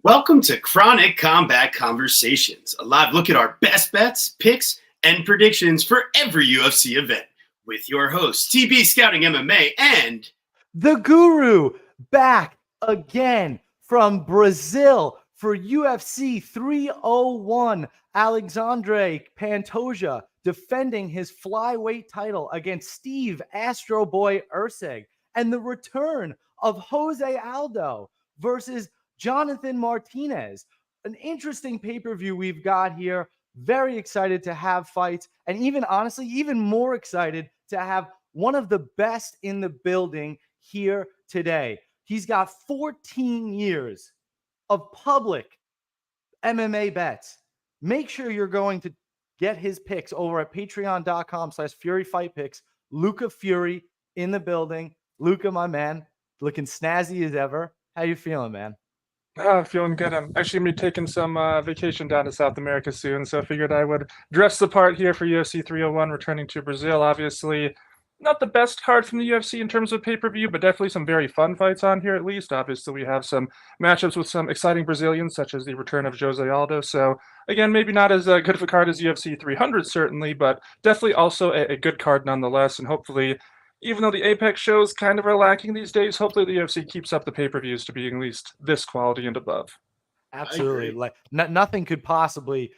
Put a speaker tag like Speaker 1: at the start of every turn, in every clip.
Speaker 1: Welcome to Chronic Combat Conversations, a live look at our best bets, picks, and predictions for every UFC event with your hosts, TB Scouting MMA and
Speaker 2: the Guru, back again from Brazil for UFC 301. Alexandre Pantoja defending his flyweight title against Steve Astro Boy Erceg, and the return of Jose Aldo versus Jonathan Martinez. An interesting pay-per-view we've got here. Very excited to have fights, and honestly, even more excited to have one of the best in the building here today. He's got 14 years of public MMA bets. Make sure you're going to get his picks over at patreon.com/FuryFightPicks. Luca Fury in the building. Luca, my man, looking snazzy as ever. How you feeling, man?
Speaker 3: Feeling good. I'm actually going to be taking some vacation down to South America soon, so I figured I would dress the part here for UFC 301, returning to Brazil. Obviously, not the best card from the UFC in terms of pay-per-view, but definitely some very fun fights on here at least. Obviously, we have some matchups with some exciting Brazilians, such as the return of Jose Aldo. So, again, maybe not as good of a card as UFC 300, certainly, but definitely also a good card nonetheless, and hopefully, even though the Apex shows kind of are lacking these days, hopefully the UFC keeps up the pay-per-views to being at least this quality and above.
Speaker 2: Absolutely. Like nothing could possibly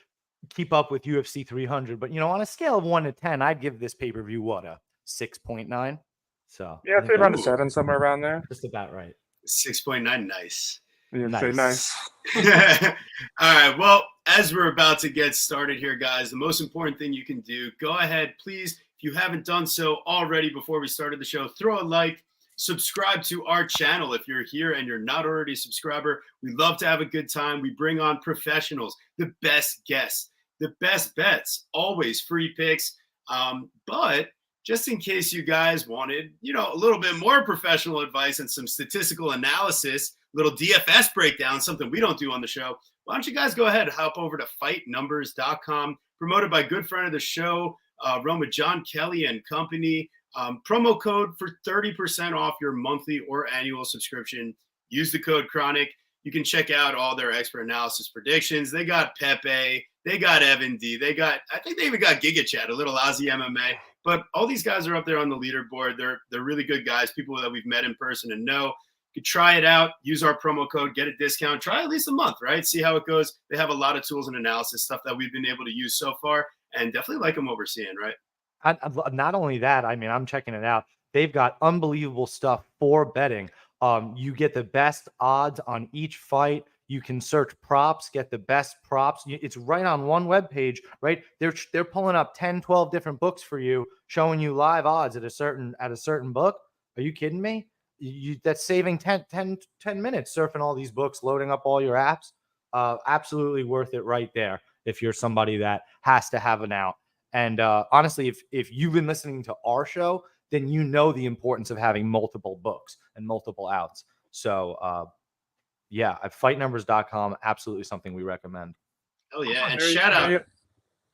Speaker 2: keep up with UFC 300. But, on a scale of 1 to 10, I'd give this pay-per-view, a 6.9? So
Speaker 3: yeah, I'd say around a 7, somewhere around there.
Speaker 2: Just about right.
Speaker 1: 6.9, nice.
Speaker 3: Yeah, nice.
Speaker 1: All right, well, as we're about to get started here, guys, the most important thing you can do, go ahead, please. If you haven't done so already before we started the show, throw a like, subscribe to our channel if you're here and you're not already a subscriber. We love to have a good time. We bring on professionals, the best guests, the best bets, always free picks. But just in case you guys wanted, a little bit more professional advice and some statistical analysis, little DFS breakdown, something we don't do on the show, why don't you guys go ahead, hop over to fightnumbers.com, promoted by good friend of the show, run with Jon Kelly and company. Promo code for 30% off your monthly or annual subscription. Use the code Chronic. You can check out all their expert analysis predictions. They got Pepe. They got Evan D. I think they even got Giga Chad, a little Aussie MMA. But all these guys are up there on the leaderboard. They're really good guys, people that we've met in person and know. You can try it out. Use our promo code. Get a discount. Try at least a month, right? See how it goes. They have a lot of tools and analysis, stuff that we've been able to use so far. And definitely like them what we're seeing, right?
Speaker 2: Not only that, I'm checking it out. They've got unbelievable stuff for betting. You get the best odds on each fight. You can search props, get the best props. It's right on one webpage, right? They're pulling up 10, 12 different books for you, showing you live odds at a certain book. Are you kidding me? That's saving 10 minutes surfing all these books, loading up all your apps. Absolutely worth it right there if you're somebody that has to have an out. And honestly, if you've been listening to our show, then you know the importance of having multiple books and multiple outs. So, at fightnumbers.com, absolutely something we recommend.
Speaker 1: Oh, yeah. And shout out.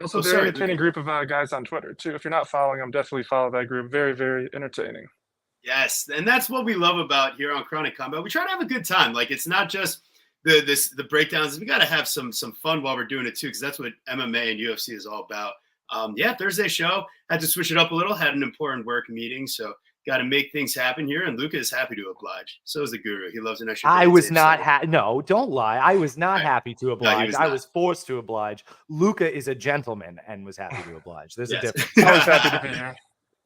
Speaker 3: Also, very entertaining group of guys on Twitter, too. If you're not following them, definitely follow that group. Very, very entertaining.
Speaker 1: Yes. And that's what we love about here on Chronic Combat. We try to have a good time. Like, it's not just the breakdowns. We got to have some fun while we're doing it, too, because that's what MMA and UFC is all about. Thursday show, had to switch it up a little, had an important work meeting, so got to make things happen here, and Luca is happy to oblige. So is the Guru. He loves an extra.
Speaker 2: I was not happy. No, don't lie. I was not happy to oblige. I was forced to oblige. Luca is a gentleman and was happy to oblige. There's a difference.
Speaker 3: I was happy to be here.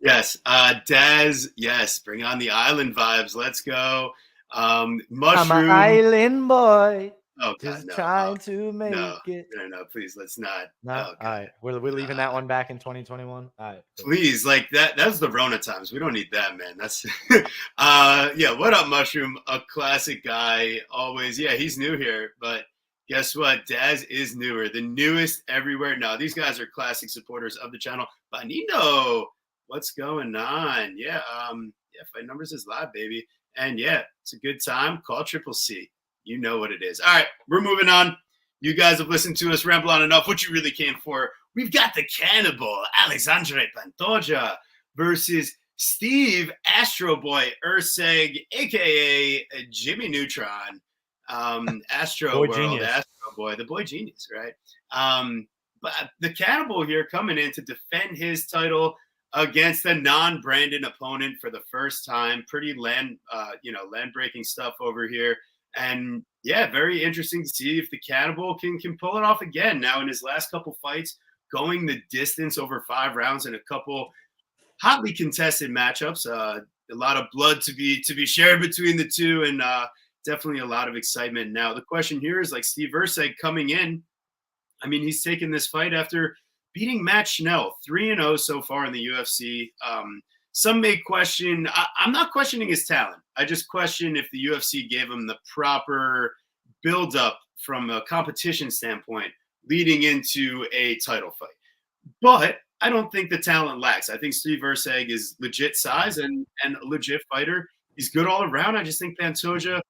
Speaker 1: Yes. Daz, yes. Bring on the island vibes. Let's go. Mushroom.
Speaker 2: I'm an island boy.
Speaker 1: Oh, God,
Speaker 2: just trying to make it.
Speaker 1: No, please, let's not.
Speaker 2: No, all right. We're leaving that one back in 2021. All right.
Speaker 1: Please, like that's the Rona times. We don't need that, man. That's what up, Mushroom? A classic guy, always. Yeah, he's new here, but guess what? Daz is newer, the newest everywhere. No, these guys are classic supporters of the channel. Banino, what's going on? Yeah, Fight Numbers is live, baby. And yeah, it's a good time. Call Triple C. You know what it is. All right, we're moving on. You guys have listened to us ramble on enough. What you really came for? We've got the cannibal, Alexandre Pantoja, versus Steve Astro Boy Erceg, a.k.a. Jimmy Neutron. Astro
Speaker 2: Boy
Speaker 1: World,
Speaker 2: genius.
Speaker 1: Astro Boy, the boy genius, right? But the Cannibal here coming in to defend his title against a non-Brandon opponent for the first time. Pretty land breaking stuff over here. And yeah, very interesting to see if the Cannibal can pull it off again. Now in his last couple fights, going the distance over 5 rounds in a couple hotly contested matchups. A lot of blood to be shared between the two, and definitely a lot of excitement. Now the question here is like Steve Erceg coming in. I mean, he's taken this fight after beating Matt Schnell, 3-0 so far in the UFC. Some may question, I'm not questioning his talent. I just question if the UFC gave him the proper build-up from a competition standpoint leading into a title fight. But I don't think the talent lacks. I think Steve Erceg is legit size and a legit fighter. He's good all around. I just think Pantoja,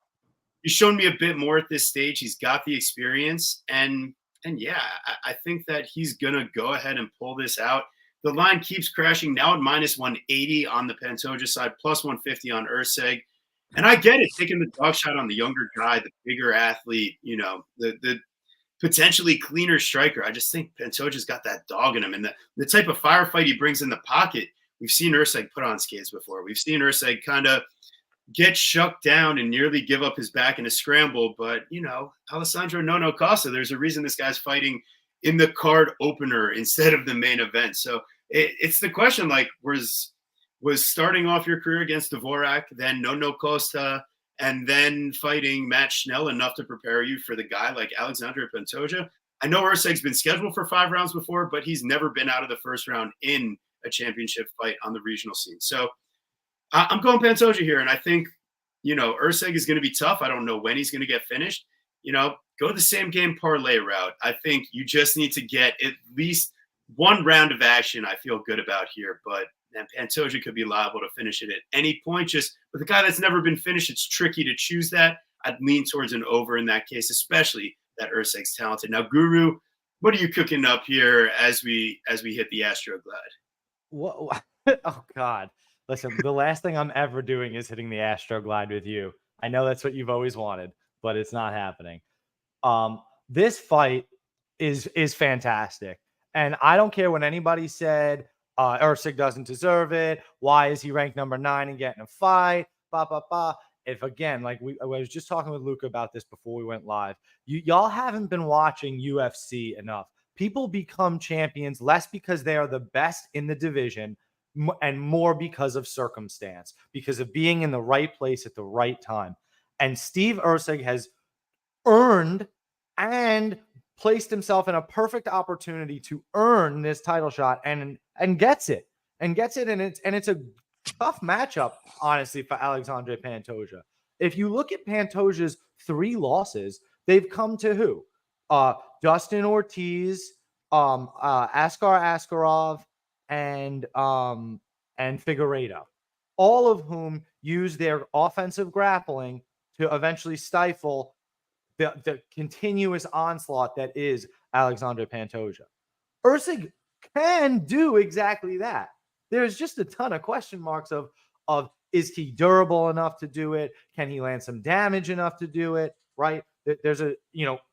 Speaker 1: he's shown me a bit more at this stage. He's got the experience. And yeah, I think that he's going to go ahead and pull this out. The line keeps crashing now at minus 180 on the Pantoja side, plus 150 on Erceg. And I get it, taking the dog shot on the younger guy, the bigger athlete, the potentially cleaner striker. I just think Pantoja's got that dog in him. And the type of firefight he brings in the pocket, we've seen Erceg put on skates before. We've seen Erceg kind of get shucked down and nearly give up his back in a scramble. But, Alessandro Nono Costa, there's a reason this guy's fighting in the card opener instead of the main event. So it's the question, like, was starting off your career against Dvorak, then Nono Costa, and then fighting Matt Schnell enough to prepare you for the guy like Alexandre Pantoja? I know Erceg's been scheduled for 5 rounds before, but he's never been out of the first round in a championship fight on the regional scene. So I'm going Pantoja here, and I think, Erceg is going to be tough. I don't know when he's going to get finished. Go the same game parlay route. I think you just need to get at least one round of action I feel good about here, but Pantoja could be liable to finish it at any point. Just with a guy that's never been finished, it's tricky to choose that. I'd lean towards an over in that case, especially that Erceg's talented. Now, Guru, what are you cooking up here as we hit the Astroglide?
Speaker 2: What? Oh, God. Listen, the last thing I'm ever doing is hitting the Astroglide with you. I know that's what you've always wanted, but it's not happening. This fight is fantastic. And I don't care when anybody said Erceg doesn't deserve it. Why is he ranked number 9 and getting a fight? If again, like I was just talking with Luca about this before we went live, y'all haven't been watching UFC enough. People become champions less because they are the best in the division and more because of circumstance, because of being in the right place at the right time. And Steve Erceg has earned and placed himself in a perfect opportunity to earn this title shot and gets it. And it's a tough matchup, honestly, for Alexandre Pantoja. If you look at Pantoja's 3 losses, they've come to who? Dustin Ortiz, Askar Askarov, and Figueiredo, all of whom use their offensive grappling to eventually stifle the continuous onslaught that is Alexandre Pantoja. Erceg can do exactly that. There's just a ton of question marks of is he durable enough to do it? Can he land some damage enough to do it? Right? There's a,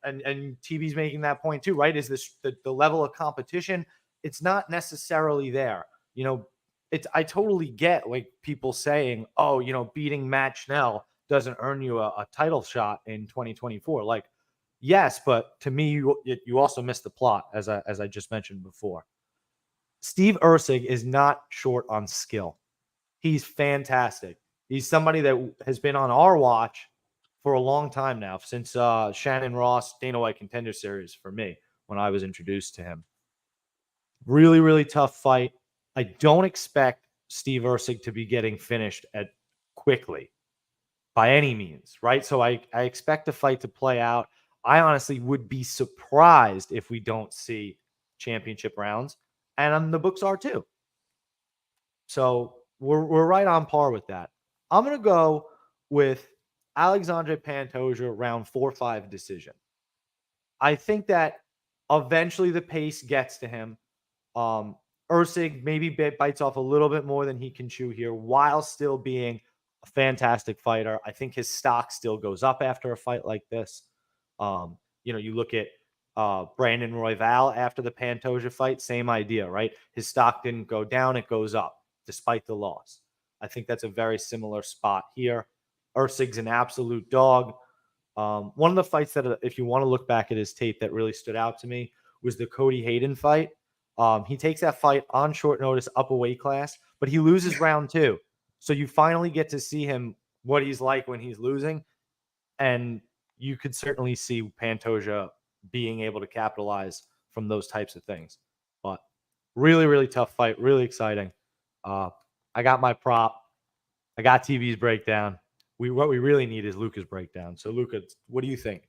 Speaker 2: and TB's making that point too, right? Is this the level of competition? It's not necessarily there. I totally get like people saying, oh, beating Matt Schnell doesn't earn you a title shot in 2024. Like, yes, but to me, you also missed the plot, as I just mentioned before. Steve Erceg is not short on skill. He's fantastic. He's somebody that has been on our watch for a long time now, since Shannon Ross, Dana White Contender Series for me, when I was introduced to him. Really, really tough fight. I don't expect Steve Erceg to be getting finished quickly by any means, right? So I expect the fight to play out. I honestly would be surprised if we don't see championship rounds, and the books are too. So we're right on par with that. I'm going to go with Alexandre Pantoja round 4-5 decision. I think that eventually the pace gets to him. Erceg maybe bites off a little bit more than he can chew here while still being a fantastic fighter. I think his stock still goes up after a fight like this. You look at Brandon Royval after the Pantoja fight, same idea, right? His stock didn't go down, it goes up despite the loss. I think that's a very similar spot here. Erceg's an absolute dog. One of the fights that, if you want to look back at his tape, that really stood out to me was the Cody Hayden fight. He takes that fight on short notice up a weight class, but he loses round 2. So you finally get to see him, what he's like when he's losing. And you could certainly see Pantoja being able to capitalize from those types of things. But really, really tough fight. Really exciting. I got my prop. I got TV's breakdown. What we really need is Luca's breakdown. So, Luca, what do you think?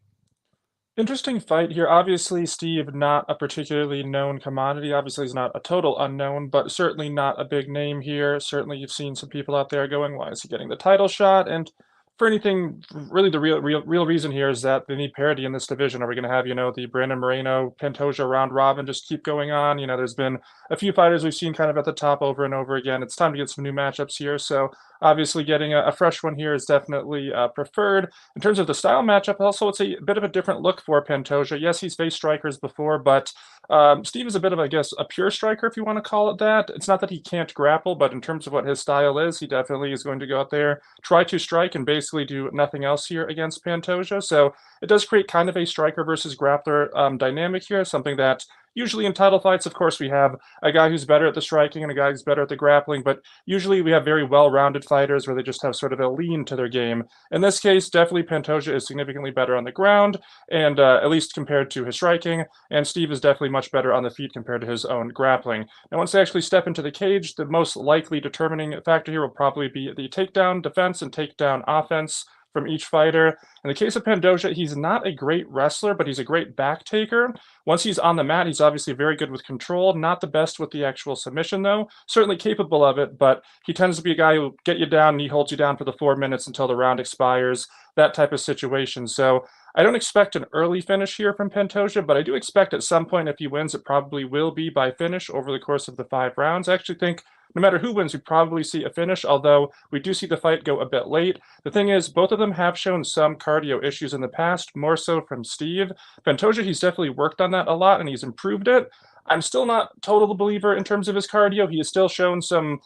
Speaker 3: Interesting fight here. Obviously, Steve, not a particularly known commodity. Obviously, he's not a total unknown, but certainly not a big name here. Certainly, you've seen some people out there going, why is he getting the title shot? And for anything, really the real reason here is that they need parity in this division. Are we going to have, the Brandon Moreno, Pantoja round robin just keep going on? There's been a few fighters we've seen kind of at the top over and over again. It's time to get some new matchups here. So obviously getting a fresh one here is definitely preferred. In terms of the style matchup, also it's a bit of a different look for Pantoja. Yes, he's faced strikers before, but Steve is a bit of, I guess, a pure striker, if you want to call it that. It's not that he can't grapple, but in terms of what his style is, he definitely is going to go out there, try to strike, and basically do nothing else here against Pantoja. So it does create kind of a striker versus grappler dynamic here, something that usually in title fights, of course, we have a guy who's better at the striking and a guy who's better at the grappling, but usually we have very well-rounded fighters where they just have sort of a lean to their game. In this case, definitely Pantoja is significantly better on the ground, and at least compared to his striking, and Steve is definitely much better on the feet compared to his own grappling. Now, once they actually step into the cage, the most likely determining factor here will probably be the takedown defense and takedown offense from each fighter. In the case of Pantoja, he's not a great wrestler, but he's a great back taker. Once he's on the mat, he's obviously very good with control. Not the best with the actual submission, though. Certainly capable of it, but he tends to be a guy who'll get you down and he holds you down for the 4 minutes until the round expires, that type of situation. So I don't expect an early finish here from Pantoja, but I do expect at some point, if he wins, it probably will be by finish over the course of the 5 rounds. I actually think no matter who wins, we probably see a finish, although we do see the fight go a bit late. The thing is, both of them have shown some cardio issues in the past, more so from Steve. Pantoja, he's definitely worked on that a lot, and he's improved it. I'm still not total believer in terms of his cardio. He has still shown some...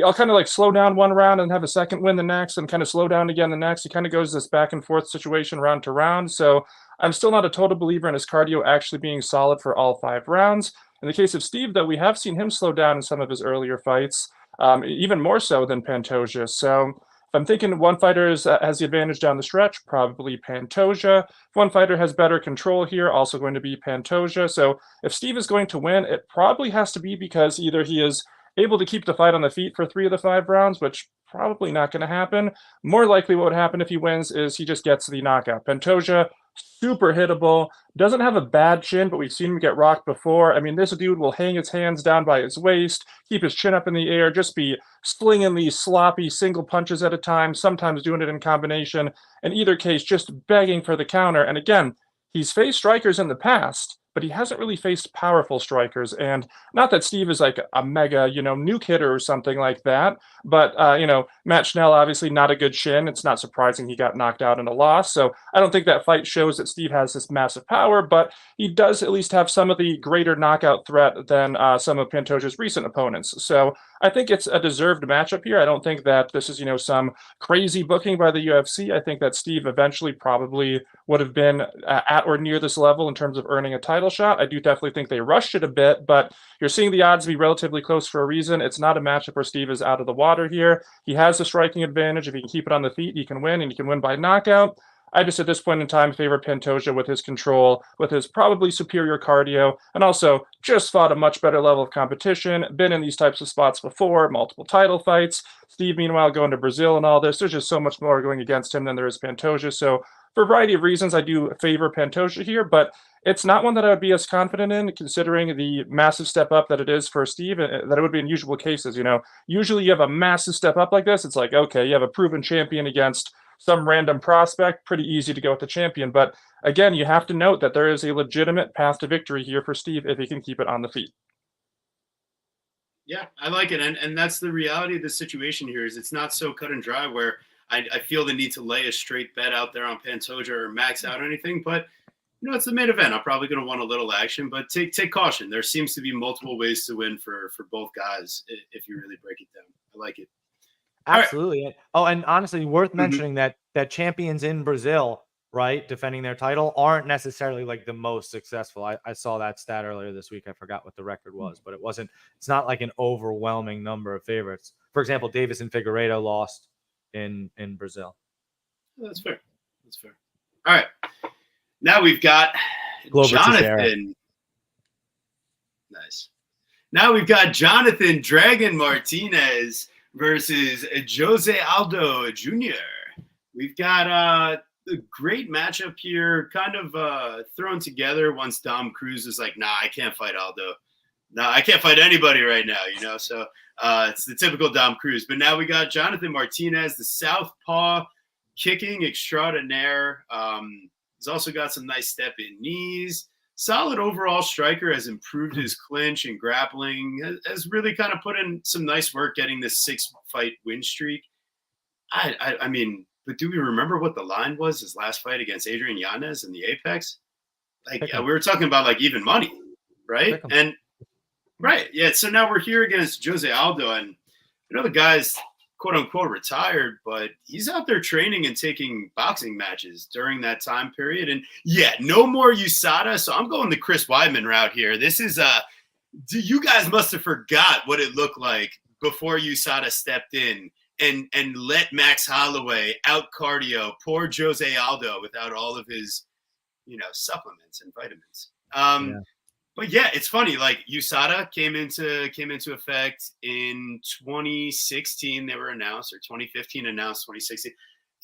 Speaker 3: I'll kind of like slow down one round and have a second win the next and kind of slow down again the next. He kind of goes this back and forth situation round to round. So I'm still not a total believer in his cardio actually being solid for all 5 rounds. In the case of Steve, though, we have seen him slow down in some of his earlier fights, even more so than Pantoja. So if I'm thinking one fighter has the advantage down the stretch, probably Pantoja. If one fighter has better control here, also going to be Pantoja. So if Steve is going to win, it probably has to be because either he is able to keep the fight on the feet for 3 of the 5 rounds, which probably not going to happen. More likely what would happen if he wins is he just gets the knockout. Pantoja, super hittable, doesn't have a bad chin, but we've seen him get rocked before. I mean, this dude will hang his hands down by his waist, keep his chin up in the air, just be slinging these sloppy single punches at a time, sometimes doing it in combination. In either case, just begging for the counter. And again, he's faced strikers in the past, but he hasn't really faced powerful strikers. And not that Steve is like a mega, nuke hitter or something like that, but, Matt Schnell, obviously not a good chin. It's not surprising he got knocked out in a loss. So I don't think that fight shows that Steve has this massive power, but he does at least have some of the greater knockout threat than some of Pantoja's recent opponents. So I think it's a deserved matchup here. I don't think that this is, some crazy booking by the UFC. I think that Steve eventually probably would have been at or near this level in terms of earning a title shot. I do definitely think they rushed it a bit, but you're seeing the odds be relatively close for a reason. It's not a matchup where Steve is out of the water here. He has the striking advantage. If he can keep it on the feet, he can win, and he can win by knockout. I just, at this point in time, favor Pantoja with his control, with his probably superior cardio, and also just fought a much better level of competition, been in these types of spots before, multiple title fights. Steve, meanwhile, going to Brazil and all this. There's just so much more going against him than there is Pantoja. So for a variety of reasons, I do favor Pantoja here, but it's not one that I would be as confident in, considering the massive step up that it is for Steve, that it would be in usual cases. Usually you have a massive step up like this. It's like, okay, you have a proven champion against some random prospect, pretty easy to go with the champion. But again, you have to note that there is a legitimate path to victory here for Steve if he can keep it on the feet.
Speaker 1: Yeah, I like it. And that's the reality of the situation here is it's not so cut and dry where I feel the need to lay a straight bet out there on Pantoja or max out anything, but it's the main event. I'm probably going to want a little action, but take caution. There seems to be multiple ways to win for both guys if you really break it down. I like it.
Speaker 2: Absolutely. Right. Oh, and honestly, worth mentioning that champions in Brazil, right, defending their title aren't necessarily like the most successful. I saw that stat earlier this week. I forgot what the record was, but it's not like an overwhelming number of favorites. For example, Davis and Figueiredo lost in Brazil.
Speaker 1: That's fair. All right. Now we've got Jonathan. Nice. Now we've got Jonathan Dragon Martinez versus Jose Aldo Jr. We've got a great matchup here, kind of thrown together once Dom Cruz is like, nah, I can't fight Aldo. No, I can't fight anybody right now, So it's the typical Dom Cruz. But now we got Jonathan Martinez, the southpaw kicking extraordinaire. He's also got some nice step-in knees. Solid overall striker, has improved his clinch and grappling, has really kind of put in some nice work getting this 6-fight win streak. I mean, but do we remember what the line was his last fight against Adrian Yanez in the Apex? Like we were talking about like even money, right? And right, yeah. So now we're here against Jose Aldo, and the guy's quote unquote retired, but he's out there training and taking boxing matches during that time period. And yeah, no more USADA. So I'm going the Chris Weidman route here. This is you guys must have forgot what it looked like before USADA stepped in and let Max Holloway out cardio poor Jose Aldo without all of his, supplements and vitamins. But yeah, it's funny. Like USADA came into effect in 2016. They were announced, or 2015 announced, 2016.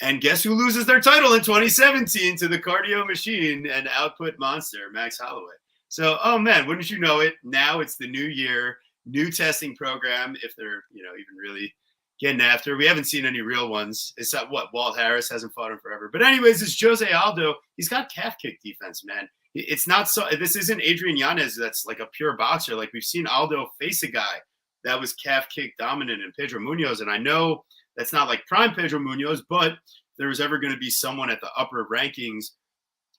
Speaker 1: And guess who loses their title in 2017 to the cardio machine and output monster, Max Holloway? So, oh man, wouldn't you know it? Now it's the new year, new testing program. If they're even really getting after, we haven't seen any real ones. It's not Walt Harris hasn't fought him forever. But anyways, it's Jose Aldo. He's got calf kick defense, man. It's not so. This isn't Adrian Yanez that's like a pure boxer. Like we've seen Aldo face a guy that was calf kick dominant in Pedro Munoz, and I know that's not like prime Pedro Munoz, but if there was ever going to be someone at the upper rankings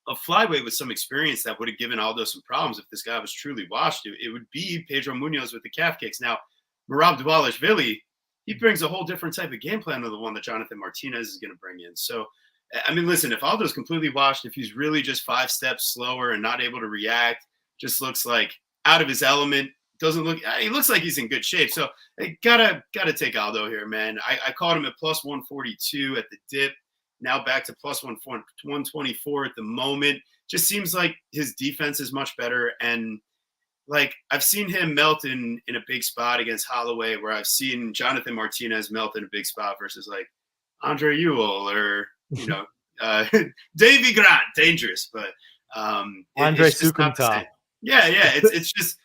Speaker 1: of flyweight with some experience that would have given Aldo some problems if this guy was truly washed, it would be Pedro Munoz with the calf kicks. Now, Merab Dvalishvili, he brings a whole different type of game plan to the one that Jonathan Martinez is going to bring in. So. I mean, listen, if Aldo's completely washed, if he's really just 5 steps slower and not able to react, just looks like out of his element, he looks like he's in good shape. So gotta take Aldo here, man. I called him at plus 142 at the dip, now back to plus 124 at the moment. Just seems like his defense is much better. And like I've seen him melt in a big spot against Holloway, where I've seen Jonathan Martinez melt in a big spot versus like Andre Ewell or Davy Grant, dangerous, but
Speaker 2: Andre Sukumta.
Speaker 1: Yeah, it's just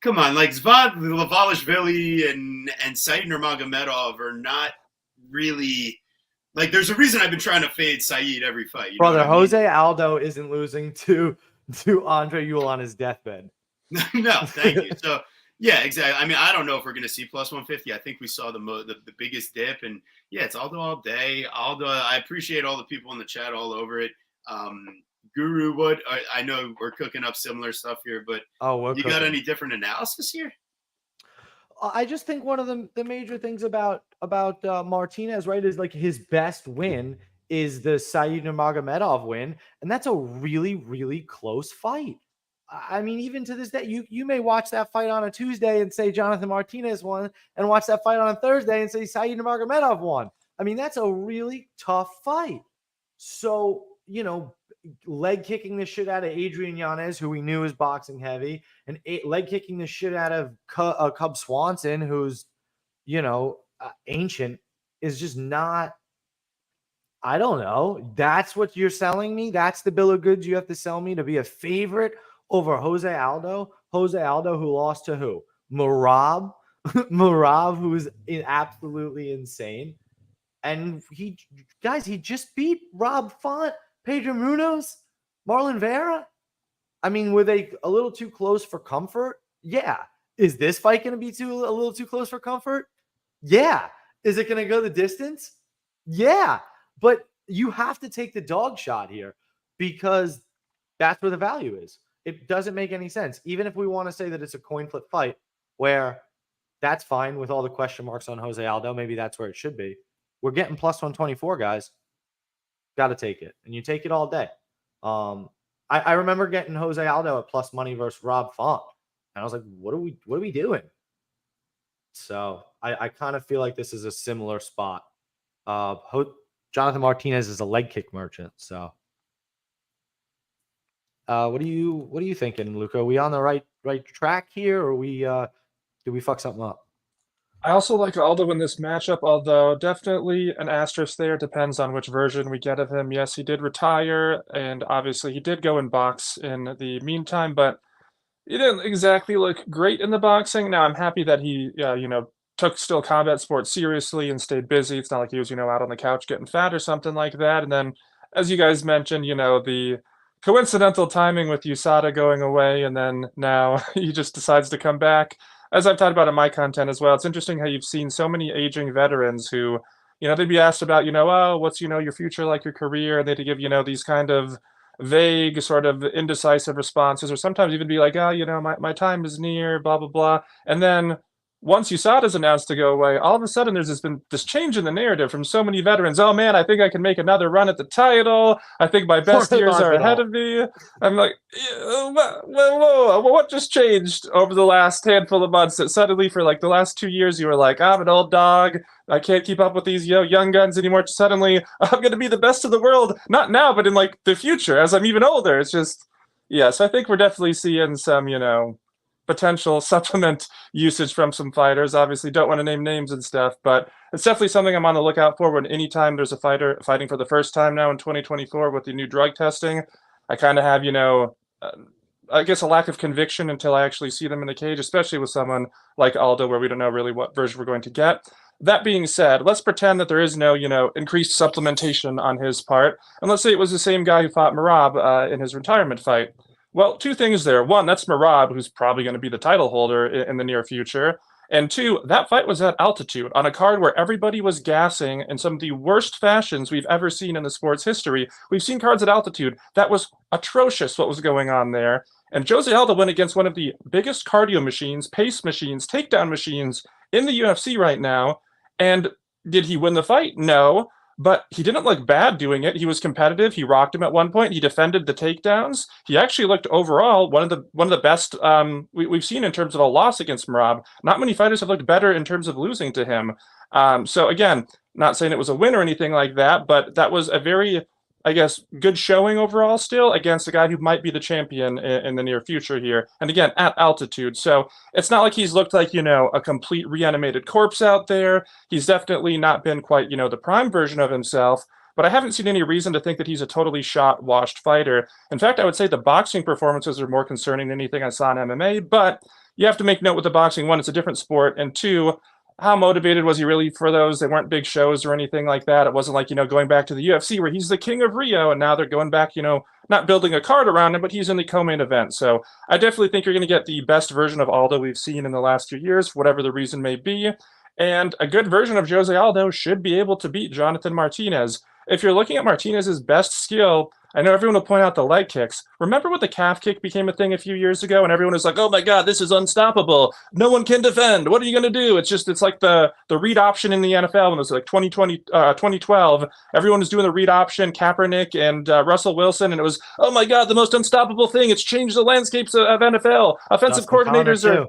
Speaker 1: come on, like Zvad Lavalishvili and Said Nurmagomedov are not really like. There's a reason I've been trying to fade Said every fight.
Speaker 2: Brother, Jose Aldo isn't losing to Andre Ewell on his deathbed.
Speaker 1: No, thank you. So. Yeah, exactly. I mean, I don't know if we're going to see plus 150. I think we saw the biggest dip, and yeah, it's Aldo all day. Aldo, I appreciate all the people in the chat all over it. Guru, what I know we're cooking up similar stuff here, but you got any different analysis here?
Speaker 2: I just think one of the major things about Martinez, right, is like his best win is the Said Nurmagomedov win, and that's a really, really close fight. I mean, even to this day, you may watch that fight on a Tuesday and say Jonathan Martinez won, and watch that fight on a Thursday and say Said Nurmagomedov won. I mean, that's a really tough fight. So, leg kicking the shit out of Adrian Yanez, who we knew is boxing heavy, and leg kicking the shit out of Cub Swanson, who's, ancient, is just not. I don't know. That's what you're selling me. That's the bill of goods you have to sell me to be a favorite over Jose Aldo. Jose Aldo, who lost to who? Merab, who's absolutely insane. And he just beat Rob Font, Pedro Munoz, Marlon Vera. I mean, were they a little too close for comfort? Yeah. Is this fight going to be a little too close for comfort? Yeah. Is it going to go the distance? Yeah, but you have to take the dog shot here because that's where the value is. It doesn't make any sense. Even if we want to say that it's a coin flip fight, where that's fine with all the question marks on Jose Aldo, maybe that's where it should be. We're getting plus 124, guys. Got to take it, and you take it all day. I remember getting Jose Aldo at plus money versus Rob Font, and I was like, what are we doing? So I kind of feel like this is a similar spot. Jonathan Martinez is a leg kick merchant. So what are you thinking, Luca? Are we on the right track here, or did we fuck something up?
Speaker 3: I also like Aldo in this matchup, although definitely an asterisk there. Depends on which version we get of him. Yes, he did retire, and obviously he did go in box in the meantime, but he didn't exactly look great in the boxing. Now, I'm happy that he, took still combat sports seriously and stayed busy. It's not like he was, out on the couch getting fat or something like that. And then, as you guys mentioned, the coincidental timing with USADA going away, and then now he just decides to come back. As I've talked about in my content as well, it's interesting how you've seen so many aging veterans who, they'd be asked about, oh, what's, your future like, your career, and they'd give, these kind of vague, sort of indecisive responses, or sometimes even be like, oh, my time is near, blah, blah, blah. And then once USADA's announced to go away, all of a sudden there's been this change in the narrative from so many veterans. Oh man, I think I can make another run at the title. I think my best years are ahead of me. I'm like, whoa, what just changed over the last handful of months that suddenly for like the last 2 years you were like, I'm an old dog. I can't keep up with these young guns anymore. Suddenly I'm going to be the best of the world. Not now, but in like the future as I'm even older. It's just, so I think we're definitely seeing some, potential supplement usage from some fighters. Obviously don't want to name names and stuff, but it's definitely something I'm on the lookout for when anytime there's a fighter fighting for the first time now in 2024 with the new drug testing. I kind of have, I guess a lack of conviction until I actually see them in the cage, especially with someone like Aldo where we don't know really what version we're going to get. That being said, let's pretend that there is no, increased supplementation on his part. And let's say it was the same guy who fought Merab in his retirement fight. Well, two things there. One, that's Merab, who's probably going to be the title holder in the near future. And two, that fight was at altitude on a card where everybody was gassing in some of the worst fashions we've ever seen in the sport's history. We've seen cards at altitude. That was atrocious what was going on there. And Jose Aldo went against one of the biggest cardio machines, pace machines, takedown machines in the UFC right now. And did he win the fight? No. But he didn't look bad doing it. He was competitive. He rocked him at one point. He defended the takedowns. He actually looked overall one of the best we've seen in terms of a loss against Merab. Not many fighters have looked better in terms of losing to him. So again, not saying it was a win or anything like that, but that was a very, I guess, good showing overall still against a guy who might be the champion in the near future here. And again, at altitude. So it's not like he's looked like, a complete reanimated corpse out there. He's definitely not been quite, the prime version of himself. But I haven't seen any reason to think that he's a totally shot, washed fighter. In fact, I would say the boxing performances are more concerning than anything I saw in MMA. But you have to make note with the boxing. One, it's a different sport. And two, how motivated was he really for those? They weren't big shows or anything like that. It wasn't like, going back to the UFC where he's the king of Rio, and now they're going back, not building a card around him, but he's in the co-main event. So I definitely think you're going to get the best version of Aldo we've seen in the last few years, whatever the reason may be. And a good version of Jose Aldo should be able to beat Jonathan Martinez. If you're looking at Martinez's best skill, I know everyone will point out the leg kicks. Remember when the calf kick became a thing a few years ago and everyone was like, oh my God, this is unstoppable. No one can defend. What are you going to do? It's like the read option in the NFL when it was like 2012. Everyone was doing the read option, Kaepernick and Russell Wilson. And it was, oh my God, the most unstoppable thing. It's changed the landscapes of NFL. Offensive coordinators are...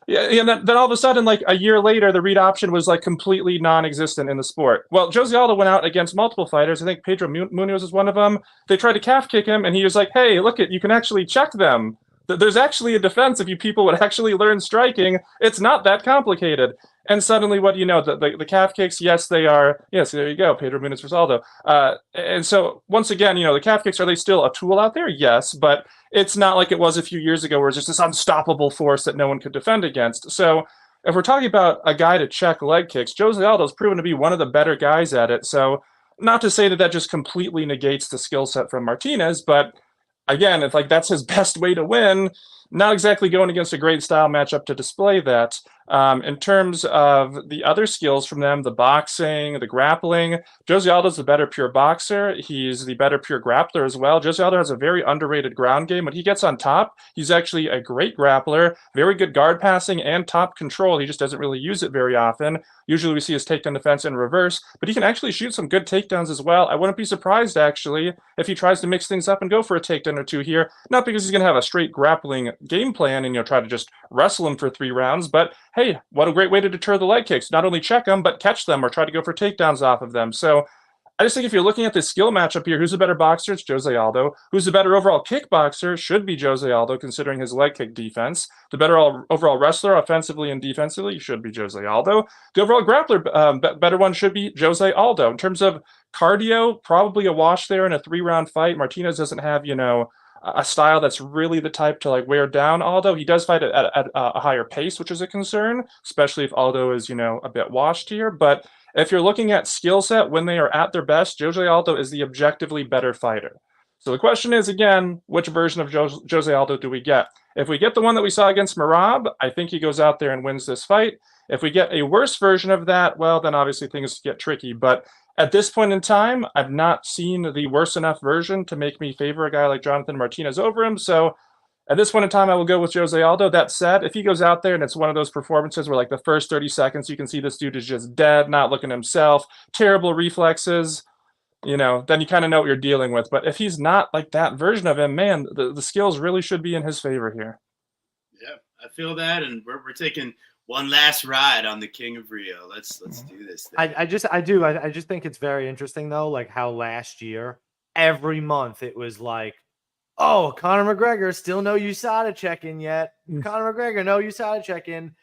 Speaker 3: Yeah, and then all of a sudden, like a year later, the read option was like completely non-existent in the sport. Well, Jose Aldo went out against multiple fighters. I think Pedro Munoz is one of them. They tried to calf kick him, and he was like, hey, look, you can actually check them. There's actually a defense if you people would actually learn striking. It's not that complicated. And suddenly, what do you know? The calf kicks, yes, they are. Yes, there you go, Pedro Munoz versus Aldo. And so, once again, the calf kicks, are they still a tool out there? Yes, but it's not like it was a few years ago where it's just this unstoppable force that no one could defend against. So if we're talking about a guy to check leg kicks, Jose Aldo's proven to be one of the better guys at it. So not to say that just completely negates the skill set from Martinez, but again, it's like that's his best way to win. not exactly going against a great style matchup to display that. In terms of the other skills from them, the boxing, the grappling, Jose Aldo's the better pure boxer. He's the better pure grappler as well. Jose Aldo has a very underrated ground game. When he gets on top, he's actually a great grappler, very good guard passing and top control. He just doesn't really use it very often. Usually we see his takedown defense in reverse, but he can actually shoot some good takedowns as well. I wouldn't be surprised, actually, if he tries to mix things up and go for a takedown or two here. Not because he's going to have a straight grappling game plan and try to just wrestle him for 3 rounds, but hey, what a great way to deter the leg kicks. Not only check them, but catch them or try to go for takedowns off of them. So I just think if you're looking at this skill matchup here, who's the better boxer? It's Jose Aldo. Who's the better overall kickboxer? Should be Jose Aldo, considering his leg kick defense. The better overall wrestler, offensively and defensively, should be Jose Aldo. The overall grappler, better one should be Jose Aldo. In terms of cardio, probably a wash there in a 3-round fight. Martinez doesn't have, a style that's really the type to wear down Aldo. He does fight at a higher pace, which is a concern, especially if Aldo is, a bit washed here. But if you're looking at skill set when they are at their best, Jose Aldo is the objectively better fighter. So the question is, again, which version of Jose Aldo do we get? If we get the one that we saw against Merab, I think he goes out there and wins this fight. If we get a worse version of that, well, then obviously things get tricky. But at this point in time, I've not seen the worse enough version to make me favor a guy like Jonathan Martinez over him. So at this point in time, I will go with Jose Aldo. That said, if he goes out there and it's one of those performances where the first 30 seconds, you can see this dude is just dead, not looking at himself, terrible reflexes, then you kind of know what you're dealing with. But if he's not that version of him, man, the skills really should be in his favor here.
Speaker 1: Yeah, I feel that. And we're taking one last ride on the King of Rio. Let's do this thing.
Speaker 2: I just think it's very interesting though, how last year, every month it was oh, Conor McGregor, still no USADA check-in yet. Conor McGregor, no USADA check-in.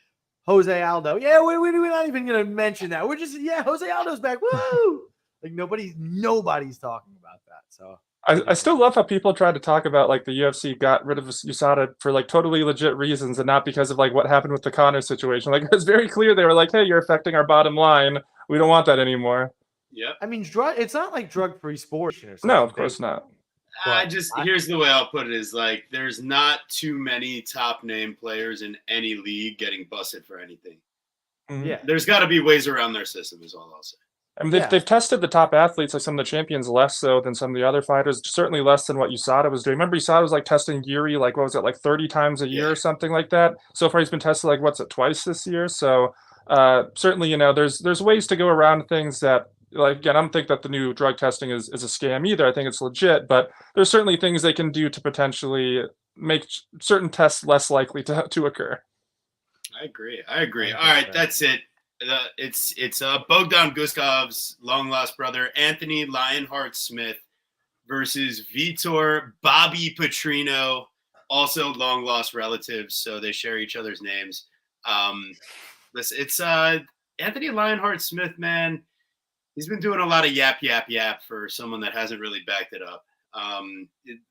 Speaker 2: Jose Aldo. Yeah, we're not even going to mention that. We're just, Jose Aldo's back. Woo! Nobody's talking about that. So
Speaker 3: I still love how people try to talk about the UFC got rid of USADA for totally legit reasons and not because of what happened with the Conor situation. It's very clear they were hey, you're affecting our bottom line. We don't want that anymore.
Speaker 1: Yeah.
Speaker 2: I mean, it's not like drug-free sport or something.
Speaker 3: No, of course not.
Speaker 1: Here's the way I'll put it is there's not too many top name players in any league getting busted for anything.
Speaker 3: Mm-hmm.
Speaker 2: Yeah.
Speaker 1: There's got to be ways around their system is all I'll say.
Speaker 3: I mean, they've tested the top athletes, some of the champions, less so than some of the other fighters. Certainly less than what USADA was doing. Remember, USADA was testing Yuri, 30 times a year or something like that. So far, he's been tested twice this year. So certainly, there's ways to go around things that. Again, I don't think that the new drug testing is a scam either. I think it's legit, but there's certainly things they can do to potentially make certain tests less likely to occur.
Speaker 1: I agree. All right, that's it. It's Bogdan Guskov's long lost brother Anthony Lionheart Smith versus Vitor Bobby Petrino, also long lost relatives, so they share each other's names. It's Anthony Lionheart Smith, man. He's been doing a lot of yap for someone that hasn't really backed it up.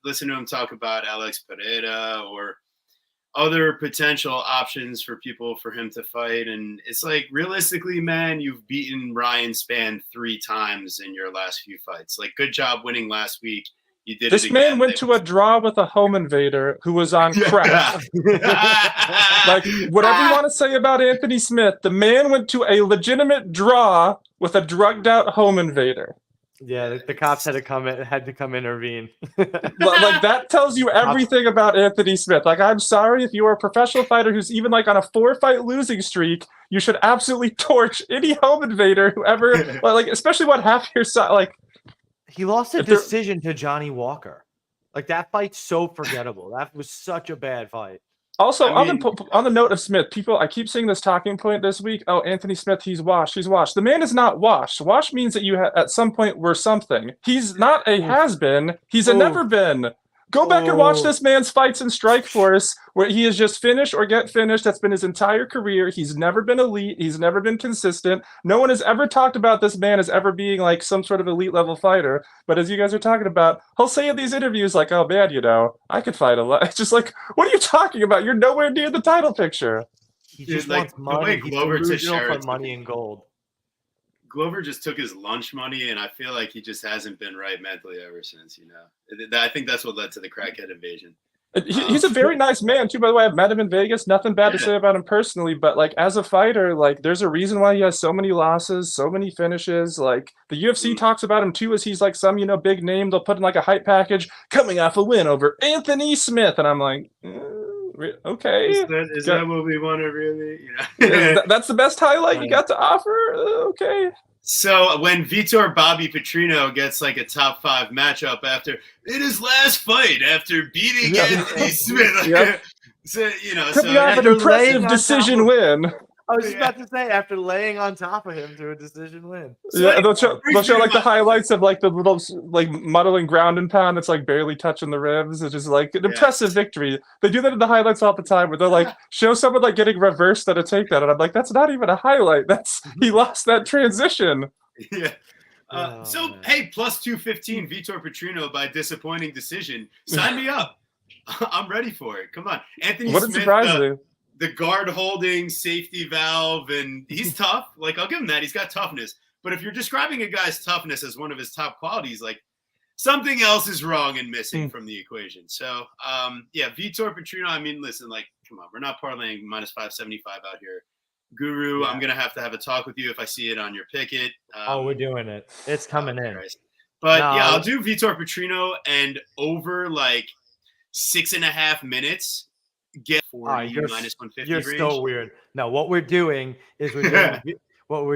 Speaker 1: Listen to him talk about Alex Pereira or other potential options for people for him to fight. And it's realistically, man, you've beaten Ryan Spann 3 times in your last few fights. Good job winning last week. You did
Speaker 3: this
Speaker 1: it again.
Speaker 3: Man went to a draw with a home invader who was on crack. Whatever you want to say about Anthony Smith, the man went to a legitimate draw with a drugged out home invader.
Speaker 2: Yeah, the cops had to come intervene.
Speaker 3: That tells you everything about Anthony Smith. I'm sorry, if you are a professional fighter who's even on a 4-fight losing streak, you should absolutely torch any home invader who ever especially what half your side
Speaker 2: He lost a decision to Johnny Walker. That fight's so forgettable. That was such a bad fight.
Speaker 3: Also, on the note of Smith, I keep seeing this talking point this week. Oh, Anthony Smith, he's washed. The man is not washed. Washed means that you at some point were something. He's not a has-been. He's a never-been. Go back and watch this man's fights in Strikeforce, where he is just finish or get finished. That's been his entire career. He's never been elite. He's never been consistent. No one has ever talked about this man as ever being some sort of elite level fighter. But as you guys are talking about, he'll say in these interviews oh man, I could fight a lot. It's just what are you talking about? You're nowhere near the title picture.
Speaker 2: He just wants money. He's delusional for money and gold.
Speaker 1: Glover just took his lunch money, and I feel like he just hasn't been right mentally ever since, I think that's what led to the crackhead invasion.
Speaker 3: He's a very nice man too, by the way. I've met him in Vegas. Nothing bad to say about him personally, but like as a fighter, like there's a reason why he has so many losses, so many finishes. Like the UFC talks about him too as he's like some, big name. They'll put in like a hype package coming off a win over Anthony Smith, and I'm like, okay,
Speaker 1: is that what we want to really?
Speaker 3: That's the best highlight you got to offer. Okay.
Speaker 1: So when Vitor Bobby Petrino gets like a top 5 matchup after in his last fight after beating Anthony Smith, so
Speaker 3: an impressive decision win.
Speaker 2: I was just about to say, after laying on top of him to a decision win.
Speaker 3: So they'll show like the highlights of like the little like muddling ground and pound that's like barely touching the ribs. It's just like an impressive victory. They do that in the highlights all the time where they're like show someone like getting reversed at a takedown, and I'm like, that's not even a highlight. That's he lost that transition.
Speaker 1: Yeah. Hey, plus 215 Vitor Petrino by disappointing decision. Sign me up. I'm ready for it. Come on, Anthony Smith.
Speaker 3: Wouldn't surprise me.
Speaker 1: The guard holding safety valve, and he's tough. Like, I'll give him that. He's got toughness. But if you're describing a guy's toughness as one of his top qualities, like something else is wrong and missing from the equation. So, Vitor Petrino, I mean, listen, like, come on, we're not parlaying minus 575 out here. Guru, I'm going to have a talk with you if I see it on your picket.
Speaker 2: We're doing it. It's coming in.
Speaker 1: Christ. But I'll do Vitor Petrino and over like 6.5 minutes. Get 40 minus 150
Speaker 2: You're
Speaker 1: range.
Speaker 2: so weird. No, what we're doing is we're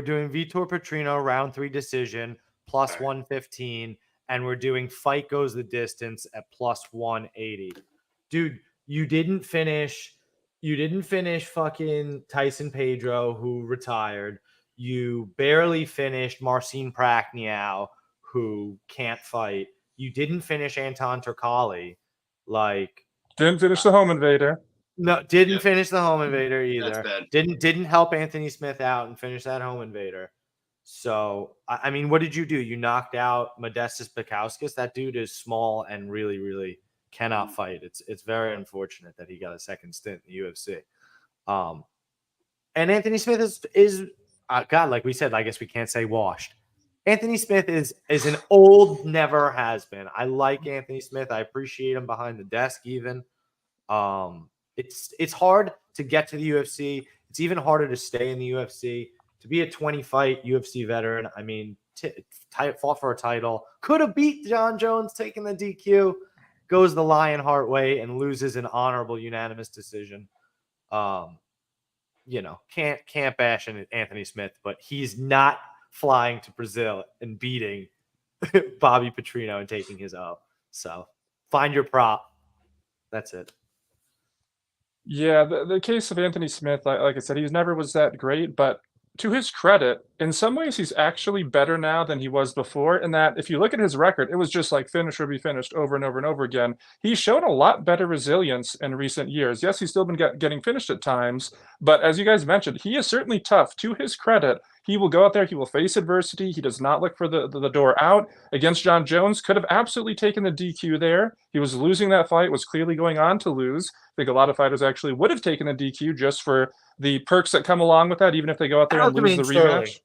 Speaker 2: doing Vitor Petrino round 3 decision plus 115, and we're doing fight goes the distance at plus 180. Dude, you didn't finish fucking Tyson Pedro, who retired. You barely finished Marcin Prachnio, who can't fight. You didn't finish Anton Turkalj.
Speaker 3: Didn't finish the home invader.
Speaker 2: No, didn't finish the home invader either.
Speaker 1: That's bad.
Speaker 2: Didn't help Anthony Smith out and finish that home invader. So, I mean, what did you do? You knocked out Modestas Bukauskas. That dude is small and really, really cannot fight. It's very unfortunate that he got a second stint in the UFC. And Anthony Smith is God, like we said, I guess we can't say washed. Anthony Smith is an old never has been. I like Anthony Smith. I appreciate him behind the desk even. It's hard to get to the UFC. It's even harder to stay in the UFC. To be a 20-fight UFC veteran, I mean, fought for a title, could have beat Jon Jones, taking the DQ, goes the Lionheart way and loses an honorable unanimous decision. Can't bash Anthony Smith, but he's not flying to Brazil and beating Bobby Petrino and taking his O. So find your prop. That's it.
Speaker 3: Yeah, the case of Anthony Smith, like I said, he never was that great, but to his credit, in some ways he's actually better now than he was before, in that if you look at his record, it was just like finish or be finished over and over and over again. He's shown a lot better resilience in recent years. Yes, he's still been getting finished at times, but as you guys mentioned, he is certainly tough. To his credit, he will go out there, he will face adversity, he does not look for the door out. Against Jon Jones, could have absolutely taken the DQ there. He was losing that fight, was clearly going on to lose. I think a lot of fighters actually would have taken the DQ just for the perks that come along with that, even if they go out there and lose the rematch.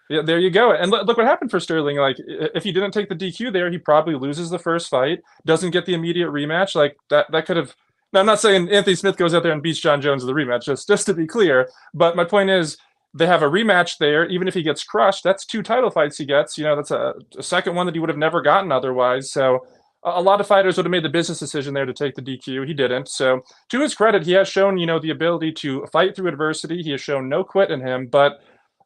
Speaker 3: Yeah, there you go. And look what happened for Sterling. Like, if he didn't take the DQ there, he probably loses the first fight, doesn't get the immediate rematch. Like, that could have... Now, I'm not saying Anthony Smith goes out there and beats Jon Jones in the rematch, just to be clear. But my point is, they have a rematch there. Even if he gets crushed, that's 2 title fights he gets. That's a second one that he would have never gotten otherwise. So a lot of fighters would have made the business decision there to take the DQ. He didn't. So to his credit, he has shown, the ability to fight through adversity. He has shown no quit in him. But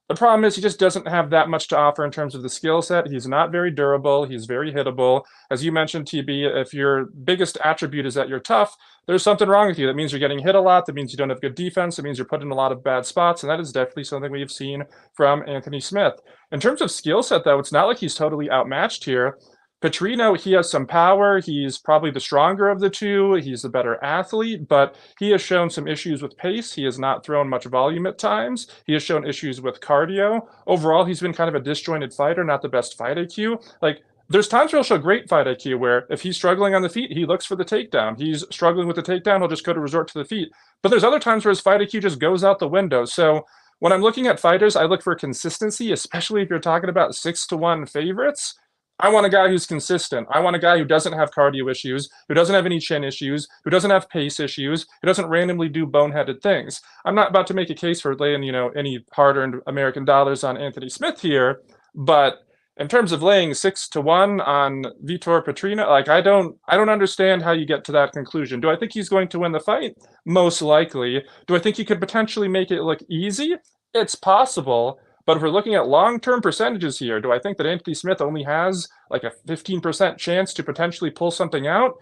Speaker 3: the problem is he just doesn't have that much to offer in terms of the skill set. He's not very durable. He's very hittable. As you mentioned, TB, if your biggest attribute is that you're tough, there's something wrong with you. That means you're getting hit a lot. That means you don't have good defense. It means you're put in a lot of bad spots. And that is definitely something we've seen from Anthony Smith. In terms of skill set, though, it's not like he's totally outmatched here. Petrino, he has some power. He's probably the stronger of the two. He's the better athlete, but he has shown some issues with pace. He has not thrown much volume at times. He has shown issues with cardio. Overall, he's been kind of a disjointed fighter, not the best fight IQ. Like, there's times where he'll show great fight IQ where if he's struggling on the feet, he looks for the takedown. He's struggling with the takedown, he'll just go to resort to the feet. But there's other times where his fight IQ just goes out the window. So when I'm looking at fighters, I look for consistency, especially if you're talking about 6-1 favorites. I want a guy who's consistent. I want a guy who doesn't have cardio issues, who doesn't have any chin issues, who doesn't have pace issues, who doesn't randomly do boneheaded things. I'm not about to make a case for laying, any hard-earned American dollars on Anthony Smith here, but in terms of laying 6-1 on Vitor Petrino, like I don't understand how you get to that conclusion. Do I think he's going to win the fight? Most likely. Do I think he could potentially make it look easy? It's possible. But if we're looking at long-term percentages here, do I think that Anthony Smith only has like a 15% chance to potentially pull something out?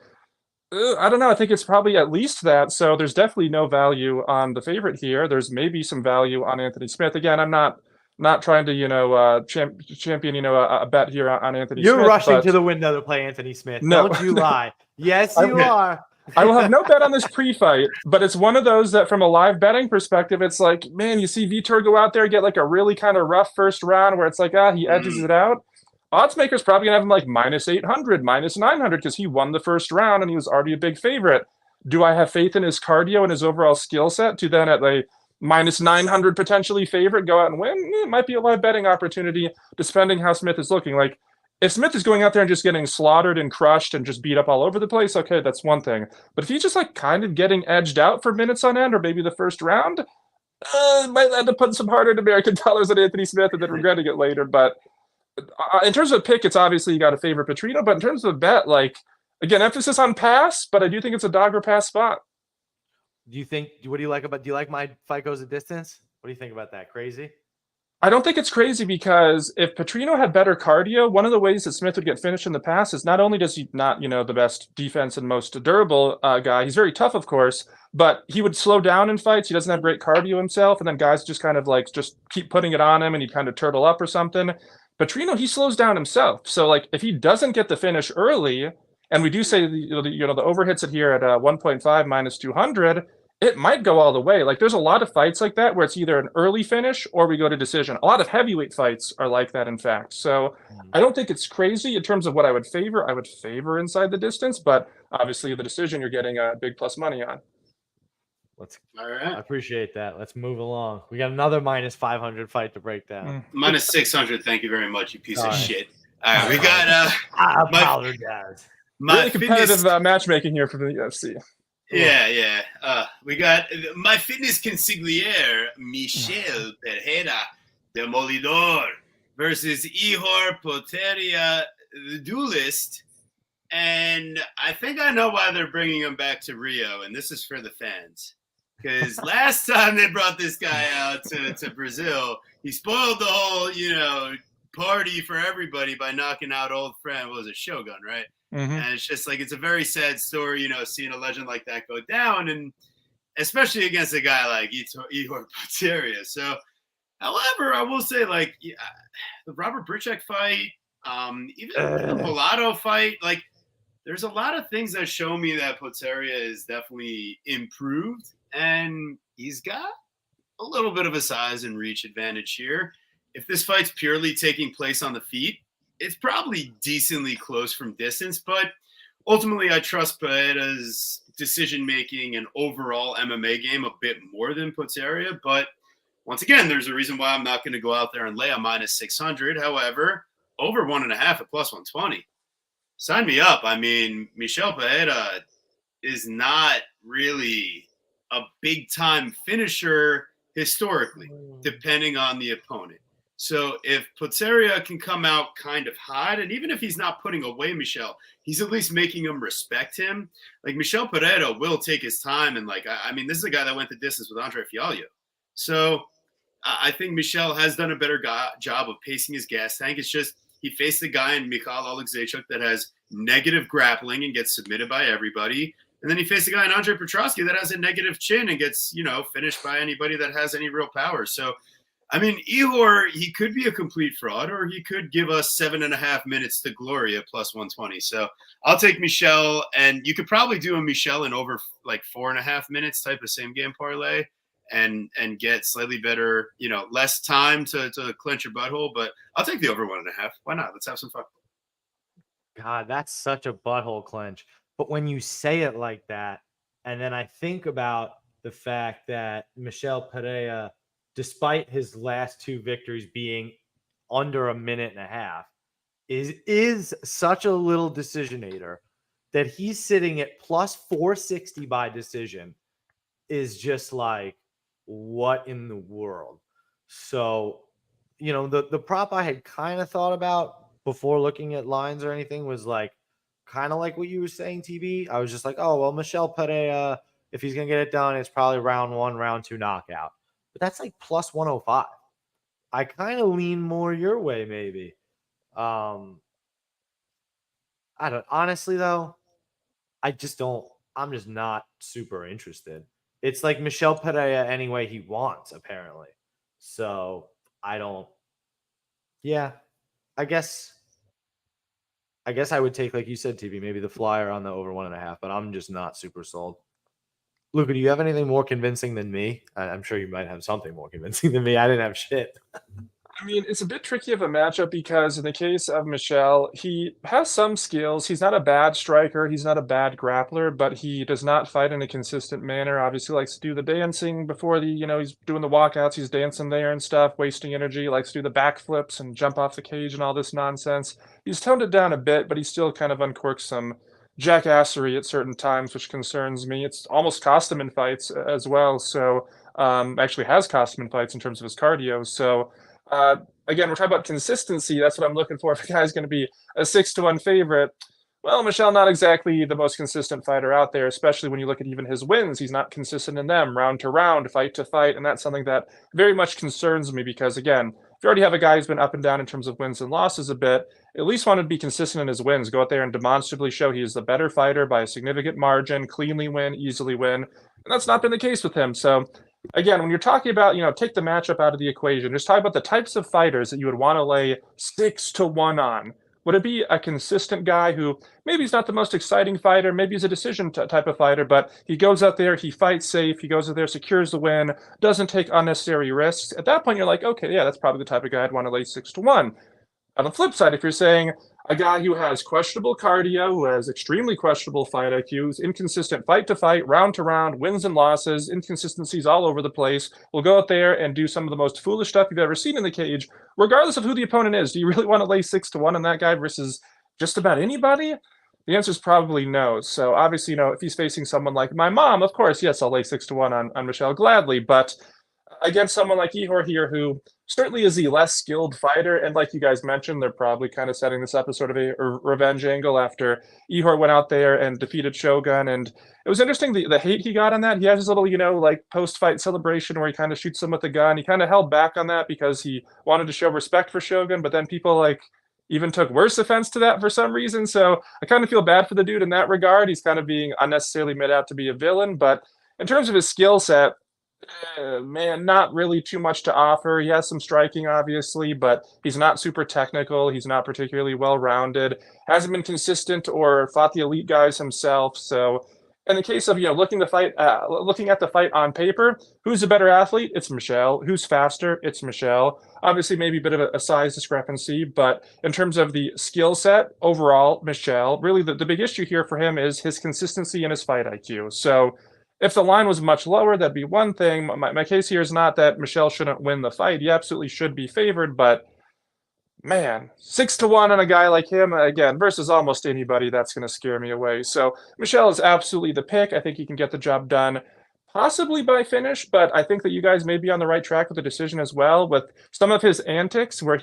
Speaker 3: I don't know. I think it's probably at least that. So there's definitely no value on the favorite here. There's maybe some value on Anthony Smith. Again, I'm not trying to champion a bet here on Anthony Smith.
Speaker 2: You're rushing to the window to play Anthony Smith.
Speaker 3: No.
Speaker 2: Don't you lie. Yes, you are.
Speaker 3: I will have no bet on this pre-fight, but it's one of those that from a live betting perspective, it's like, man, you see Vitor go out there, get like a really kind of rough first round where it's like, he edges it out. Odds makers probably gonna have him like -800, -900 because he won the first round and he was already a big favorite. Do I have faith in his cardio and his overall skill set to then at a -900 potentially favorite go out and win? It might be a live betting opportunity, depending how Smith is looking. Like, if Smith is going out there and just getting slaughtered and crushed and just beat up all over the place, okay, that's one thing. But if he's just like kind of getting edged out for minutes on end, or maybe the first round, might end up putting some hard-earned American dollars on Anthony Smith and then regretting it later. But in terms of pick, it's obviously you got to favor Petrino. But in terms of bet, like, again, emphasis on pass, but I do think it's a dog or pass spot.
Speaker 2: Do you like my fight goes a distance? What do you think about that? Crazy?
Speaker 3: I don't think it's crazy because if Petrino had better cardio, one of the ways that Smith would get finished in the past is not only does he not, the best defense and most durable guy, he's very tough, of course, but he would slow down in fights. He doesn't have great cardio himself, and then guys just kind of like just keep putting it on him and he'd kind of turtle up or something. Petrino, he slows down himself. So like if he doesn't get the finish early, and we do say the overhits it here at 1.5 -200, it might go all the way. Like there's a lot of fights like that where it's either an early finish or we go to decision. A lot of heavyweight fights are like that, in fact. So I don't think it's crazy in terms of what I would favor. I would favor inside the distance, but obviously the decision you're getting a big plus money on.
Speaker 1: All right.
Speaker 2: I appreciate that. Let's move along. We got another -500 fight to break down.
Speaker 1: -600. Thank you very much, you piece of shit. All right, we got
Speaker 2: I apologize.
Speaker 3: Really competitive matchmaking here for the UFC.
Speaker 1: Yeah. We got my fitness consigliere, Michel Pereira, Demolidor, versus Ihor Potieria, the duelist. And I think I know why they're bringing him back to Rio, and this is for the fans. Because last time they brought this guy out to Brazil, he spoiled the whole, party for everybody by knocking out old friend. What was it, Shogun, right?
Speaker 3: Mm-hmm.
Speaker 1: And it's just like, it's a very sad story, seeing a legend like that go down, and especially against a guy like Ihor Potieria. So, however, I will say, like, the Robert Bricek fight, even the Pilato fight, like, there's a lot of things that show me that Potieria is definitely improved, and he's got a little bit of a size and reach advantage here. If this fight's purely taking place on the feet, it's probably decently close from distance, but ultimately I trust Pereira's decision-making and overall MMA game a bit more than Potieria. But once again, there's a reason why I'm not going to go out there and lay a -600. However, over 1.5 at +120. Sign me up. I mean, Michel Pereira is not really a big-time finisher historically, depending on the opponent. So if Potieria can come out kind of hot, and even if he's not putting away Michel, he's at least making him respect him. Like, Michel Pereira will take his time, and like, I mean, this is a guy that went the distance with Andre Fialho. So I think Michel has done a better job of pacing his gas tank. It's just he faced a guy in Mikhail Oleksiejczuk that has negative grappling and gets submitted by everybody. And then he faced a guy in Andre Petrosky that has a negative chin and gets, finished by anybody that has any real power. So, I mean, Ihor, he could be a complete fraud, or he could give us 7.5 minutes to glory at +120. So I'll take Michel, and you could probably do a Michel in over like 4.5 minutes type of same game parlay and get slightly better, less time to clench your butthole. But I'll take the over 1.5. Why not? Let's have some fun.
Speaker 2: God, that's such a butthole clench. But when you say it like that, and then I think about the fact that Michel Pereira, despite his last 2 victories being under 1.5 minutes, is such a little decisionator that he's sitting at plus 460 by decision is just like, what in the world? So, the prop I had kind of thought about before looking at lines or anything was like kind of like what you were saying, TV. I was just like, oh, well, Michel Pereira, if he's going to get it done, it's probably round 1, round 2 knockout. But that's like plus 105. I kind of lean more your way, maybe. I don't, honestly though, I just don't, I'm just not super interested. It's like Michel Pereira any way he wants, apparently. So I don't, yeah, I guess I would take, like you said, TV, maybe the flyer on the over 1.5, but I'm just not super sold. Luca, do you have anything more convincing than me? I'm sure you might have something more convincing than me. I didn't have shit.
Speaker 3: I mean, it's a bit tricky of a matchup because in the case of Michel, he has some skills. He's not a bad striker. He's not a bad grappler, but he does not fight in a consistent manner. Obviously, likes to do the dancing before he's doing the walkouts. He's dancing there and stuff, wasting energy. Likes to do the backflips and jump off the cage and all this nonsense. He's toned it down a bit, but he still kind of uncorks some jackassery at certain times, which concerns me. It's almost cost him in fights as well. So, actually has cost him in fights in terms of his cardio. So, again, we're talking about consistency. That's what I'm looking for. If a guy's going to be a 6-1 favorite, well, Michel, not exactly the most consistent fighter out there, especially when you look at even his wins. He's not consistent in them, round to round, fight to fight, and that's something that very much concerns me because, again, if you already have a guy who's been up and down in terms of wins and losses a bit, at least want to be consistent in his wins. Go out there and demonstrably show he is the better fighter by a significant margin, cleanly win, easily win, and that's not been the case with him. So, again, when you're talking about, take the matchup out of the equation, just talk about the types of fighters that you would want to lay 6-1 on. Would it be a consistent guy who maybe he's not the most exciting fighter, maybe he's a decision type of fighter, but he goes out there, he fights safe, he goes out there, secures the win, doesn't take unnecessary risks? At that point, you're like, okay, yeah, that's probably the type of guy I'd want to lay 6-1. On the flip side, if you're saying a guy who has questionable cardio, who has extremely questionable fight IQs, inconsistent fight to fight, round to round, wins and losses, inconsistencies all over the place, will go out there and do some of the most foolish stuff you've ever seen in the cage, regardless of who the opponent is. Do you really want to lay 6-1 on that guy versus just about anybody? The answer is probably no. So obviously, if he's facing someone like my mom, of course, yes, I'll lay 6-1 on Michel gladly, but against someone like Ihor here, who certainly is the less skilled fighter, and like you guys mentioned, they're probably kind of setting this up as sort of a revenge angle after Ihor went out there and defeated Shogun, and it was interesting the hate he got on that. He has his little, like post-fight celebration where he kind of shoots him with a gun. He kind of held back on that because he wanted to show respect for Shogun, but then people even took worse offense to that for some reason. So I kind of feel bad for the dude in that regard. He's kind of being unnecessarily made out to be a villain, but in terms of his skill set, man, not really too much to offer. He has some striking, obviously, but he's not super technical. He's not particularly well-rounded. Hasn't been consistent or fought the elite guys himself. So, in the case of looking at the fight on paper, who's a better athlete? It's Michel. Who's faster? It's Michel. Obviously, maybe a bit of a size discrepancy, but in terms of the skill set overall, Michel. Really, the big issue here for him is his consistency and his fight IQ. So, if the line was much lower, that'd be one thing. My case here is not that Michel shouldn't win the fight. He absolutely should be favored, but man, 6-1 on a guy like him, again, versus almost anybody, that's going to scare me away. So Michel is absolutely the pick. I think he can get the job done, possibly by finish, but I think that you guys may be on the right track with the decision as well, with some of his antics where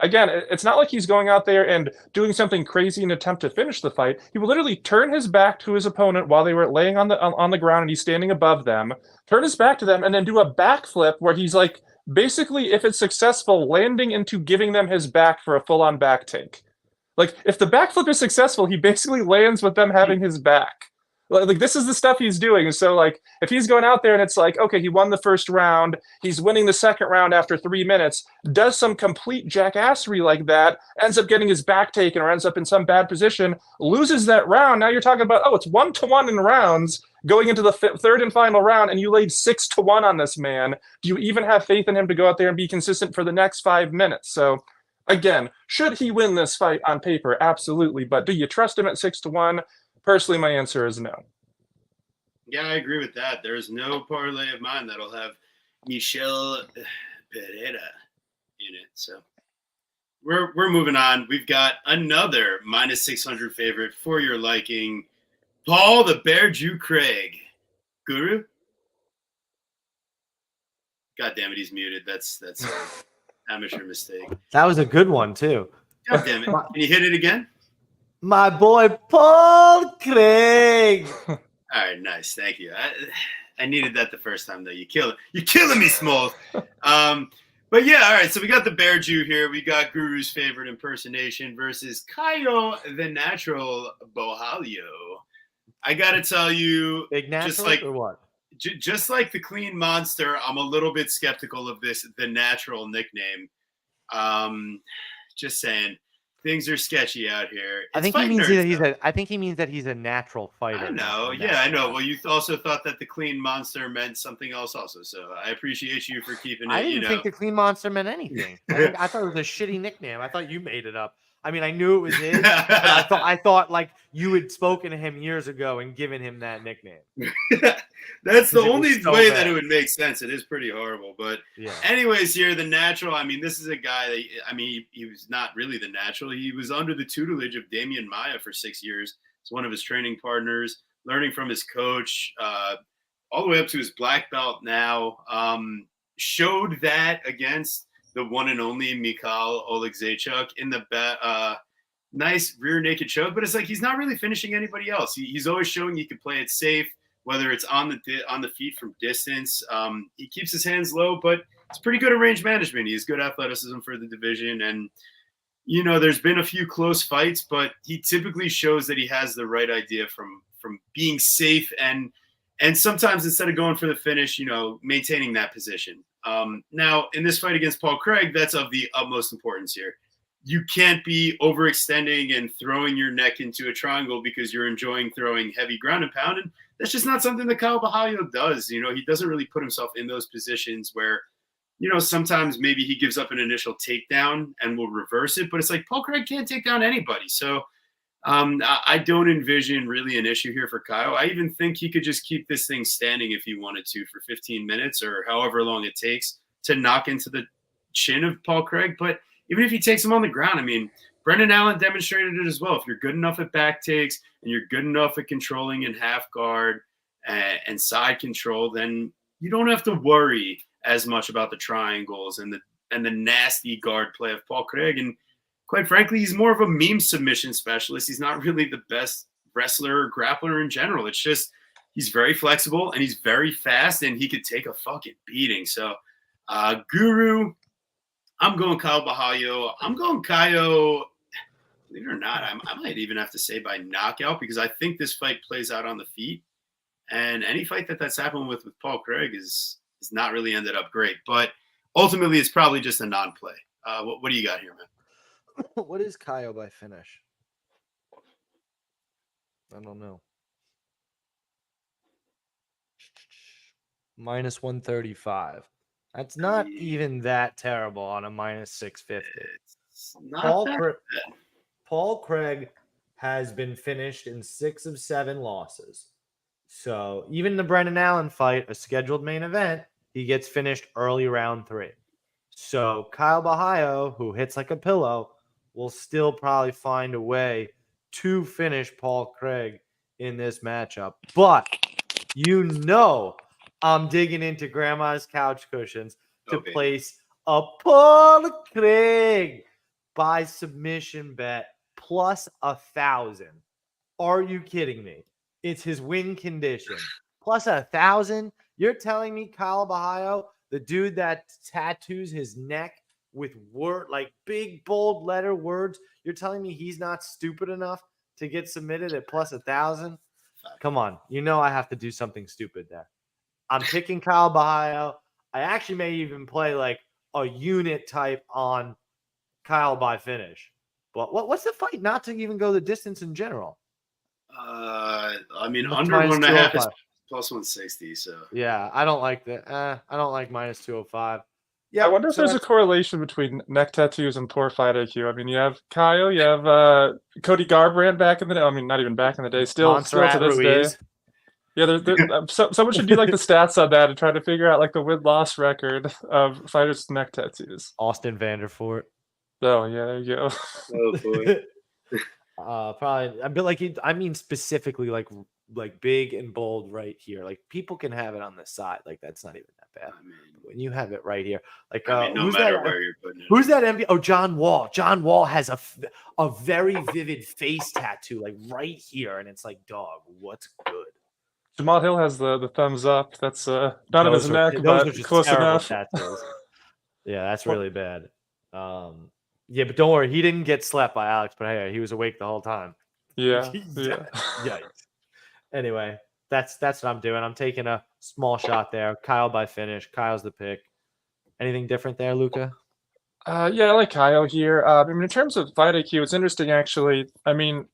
Speaker 3: again, it's not like he's going out there and doing something crazy in an attempt to finish the fight. He will literally turn his back to his opponent while they were laying on the ground and he's standing above them, turn his back to them, and then do a backflip where he's basically, if it's successful, landing into giving them his back for a full-on back take. If the backflip is successful, he basically lands with them having his back. This is the stuff he's doing. So if he's going out there and it's okay, he won the first round, he's winning the second round after 3 minutes, does some complete jackassery like that, ends up getting his back taken or ends up in some bad position, loses that round. Now you're talking about, it's 1-1 in rounds going into the third and final round, and you laid 6-1 on this man. Do you even have faith in him to go out there and be consistent for the next 5 minutes? So again, should he win this fight on paper? Absolutely. But do you trust him at 6-1? Personally, my answer is no.
Speaker 1: Yeah, I agree with that. There's no parlay of mine that'll have Michel Pereira in it. So we're moving on. We've got another minus 600 favorite for your liking, Paul the Bear Jew Craig. Guru? God damn it, he's muted. That's an amateur mistake.
Speaker 2: That was a good one too.
Speaker 1: God damn it. Can you hit it again?
Speaker 2: My boy Paul Craig.
Speaker 1: All right, nice. Thank you. I needed that the first time though. You're killing me, Smalls. But yeah, all right. So we got the Bear Jew here. We got Guru's favorite impersonation versus Caio the Natural Bohalio. I gotta tell you,
Speaker 2: Big natural
Speaker 1: just like
Speaker 2: or what?
Speaker 1: Just like the Clean Monster, I'm a little bit skeptical of this, the Natural nickname. Just saying, things are sketchy out here.
Speaker 2: I think he means that he's a natural fighter.
Speaker 1: I know. Yeah, I know. Well, you also thought that the Clean Monster meant something else also. So I appreciate you for keeping it.
Speaker 2: I didn't think the Clean Monster meant anything. I thought it was a shitty nickname. I thought you made it up. I mean, I knew it was his, but I thought like you had spoken to him years ago and given him that nickname.
Speaker 1: That's the only way that it would make sense. It is pretty horrible. But
Speaker 2: yeah.
Speaker 1: Anyways, here, the Natural, I mean, this is a guy that, I mean, he was not really the Natural. He was under the tutelage of Damian Maia for 6 years. It's one of his training partners, learning from his coach, all the way up to his black belt now. Showed that against the one and only Mikhail Olegzaychuk in the nice rear naked choke, but it's like he's not really finishing anybody else. He's always showing he can play it safe, whether it's on the feet from distance. He keeps his hands low, but it's pretty good at range management. He has good athleticism for the division, and you know there's been a few close fights, but he typically shows that he has the right idea from being safe and sometimes instead of going for the finish, you know, maintaining that position. Now, in this fight against Paul Craig, that's of the utmost importance here. You can't be overextending and throwing your neck into a triangle because you're enjoying throwing heavy ground and pound. And that's just not something that Caio Bohalio does. You know, he doesn't really put himself in those positions where, you know, sometimes maybe he gives up an initial takedown and will reverse it. But it's like Paul Craig can't take down anybody. So I don't envision really an issue here for Caio. I even think he could just keep this thing standing if he wanted to for 15 minutes or however long it takes to knock into the chin of Paul Craig. But even if he takes him on the ground, I mean, Brendan Allen demonstrated it as well. If you're good enough at back takes and you're good enough at controlling in half guard and side control, then you don't have to worry as much about the triangles and the nasty guard play of Paul Craig. And quite frankly, he's more of a meme submission specialist. He's not really the best wrestler or grappler in general. It's just he's very flexible and he's very fast and he could take a fucking beating. So, Guru, I'm going Caio Bohalio. I'm going Caio, believe it or not, I might even have to say by knockout because I think this fight plays out on the feet. And any fight that's happened with Paul Craig is not really ended up great. But ultimately, it's probably just a non-play. What do you got here, man?
Speaker 2: What is Caio by finish? I don't know. Minus 135. That's not even that terrible on a minus 650. Paul Craig has been finished in 6 of 7 losses. So even the Brendan Allen fight, a scheduled main event, he gets finished early round 3. So Caio Bohalio, who hits like a pillow, will still probably find a way to finish Paul Craig in this matchup. But you know I'm digging into grandma's couch cushions to place a Paul Craig by submission bet plus 1,000. Are you kidding me? It's his win condition. Plus 1,000? You're telling me Caio Bohalio, the dude that tattoos his neck with big bold letter words, you're telling me he's not stupid enough to get submitted at plus 1,000? Come on, you know I have to do something stupid there. I'm picking Caio Bohalio. I actually may even play like a unit type on Caio by finish. But what's the fight not to even go the distance in general?
Speaker 1: I mean, under 1.5 is plus 160. So
Speaker 2: yeah, I don't like that. I don't like minus 205. Yeah,
Speaker 3: I wonder if there's a correlation between neck tattoos and poor fight IQ. I mean, you have Caio, you have Cody Garbrandt back in the day. I mean, not even back in the day, still to this day. Yeah, someone should do like the stats on that and try to figure out like the win-loss record of fighters with neck tattoos.
Speaker 2: Austin Vanderfort.
Speaker 3: Oh yeah, there you go.
Speaker 1: Oh boy.
Speaker 2: Probably, but like, I mean, specifically like big and bold right here. Like, people can have it on the side. Like, that's not even that bad.
Speaker 1: I mean,
Speaker 2: When you have it right here, like,
Speaker 1: I mean, no
Speaker 2: who's
Speaker 1: matter
Speaker 2: that?
Speaker 1: where you're putting it.
Speaker 2: Who's that MVP? Oh, John Wall. John Wall has a very vivid face tattoo, like right here, and it's like, dog, what's good?
Speaker 3: Jamal Hill has the thumbs up. That's not on his
Speaker 2: Those
Speaker 3: neck,
Speaker 2: are
Speaker 3: but
Speaker 2: just
Speaker 3: close
Speaker 2: terrible
Speaker 3: enough.
Speaker 2: tattoos. Yeah, that's really bad. Yeah, but don't worry, he didn't get slapped by Alex, but hey, he was awake the whole time.
Speaker 3: Yeah, yeah.
Speaker 2: Yikes. Anyway, that's what I'm doing. I'm taking a small shot there. Kyle by finish. Kyle's the pick. Anything different there, Luca?
Speaker 3: Yeah, I like Kyle here. I mean, in terms of fight IQ, it's interesting actually. I mean,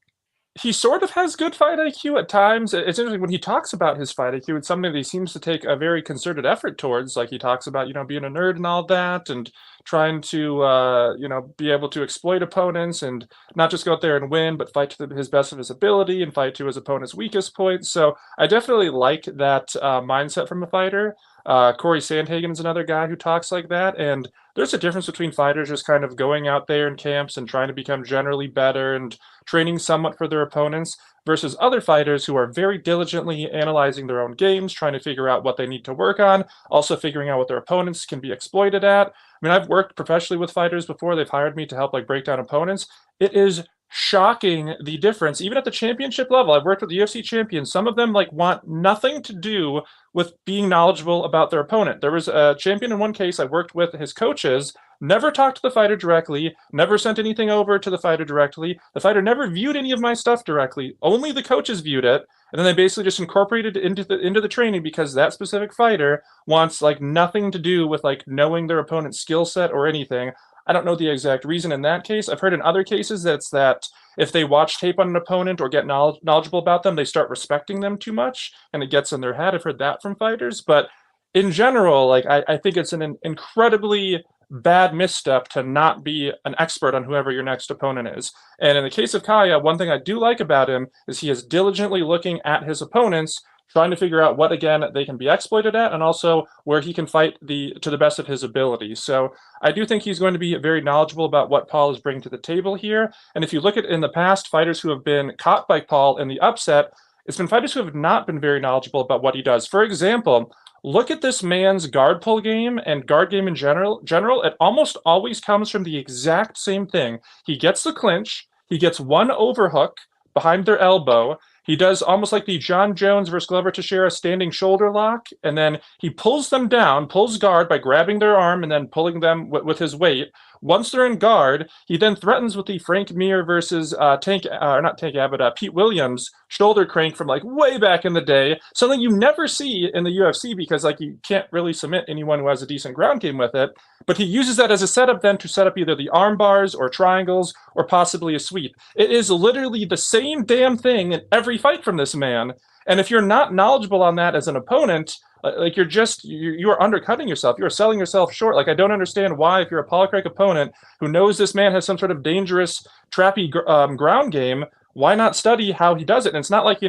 Speaker 3: he sort of has good fight IQ at times. It's interesting when he talks about his fight IQ. It's something that he seems to take a very concerted effort towards. Like, he talks about, being a nerd and all that, and trying to, be able to exploit opponents and not just go out there and win, but fight to his best of his ability and fight to his opponent's weakest points. So I definitely like that mindset from a fighter. Corey Sandhagen is another guy who talks like that, and there's a difference between fighters just kind of going out there in camps and trying to become generally better and training somewhat for their opponents versus other fighters who are very diligently analyzing their own games, trying to figure out what they need to work on, also figuring out what their opponents can be exploited at. I mean, I've worked professionally with fighters before. They've hired me to help break down opponents. It is shocking the difference, even at the championship level. I've worked with the UFC champions. Some of them want nothing to do with being knowledgeable about their opponent. There was a champion in one case I worked with. His coaches never talked to the fighter directly, never sent anything over to the fighter directly. The fighter never viewed any of my stuff directly. Only the coaches viewed it, and then they basically just incorporated it into the training because that specific fighter wants nothing to do with knowing their opponent's skill set or anything. I don't know the exact reason in that case. I've heard in other cases that if they watch tape on an opponent or get knowledgeable about them, they start respecting them too much, and it gets in their head. I've heard that from fighters. But in general, I think it's an incredibly bad misstep to not be an expert on whoever your next opponent is. And in the case of Kaya, one thing I do like about him is he is diligently looking at his opponents, trying to figure out what, again, they can be exploited at, and also where he can fight to the best of his ability. So I do think he's going to be very knowledgeable about what Paul is bringing to the table here. And if you look at in the past, fighters who have been caught by Paul in the upset, it's been fighters who have not been very knowledgeable about what he does. For example, look at this man's guard pull game and guard game in general. It almost always comes from the exact same thing. He gets the clinch, he gets one overhook behind their elbow. He does almost like the John Jones versus Glover Teixeira standing shoulder lock, and then he pulls them down, pulls guard by grabbing their arm and then pulling them with his weight. Once they're in guard, he then threatens with the Frank Mir versus Pete Williams shoulder crank from way back in the day, something you never see in the UFC because you can't really submit anyone who has a decent ground game with it. But he uses that as a setup then to set up either the arm bars or triangles or possibly a sweep. It is literally the same damn thing in every fight from this man. And if you're not knowledgeable on that as an opponent, you are undercutting yourself. You are selling yourself short. I don't understand why, if you're a Paul Craig opponent who knows this man has some sort of dangerous, trappy ground game, why not study how he does it? And it's not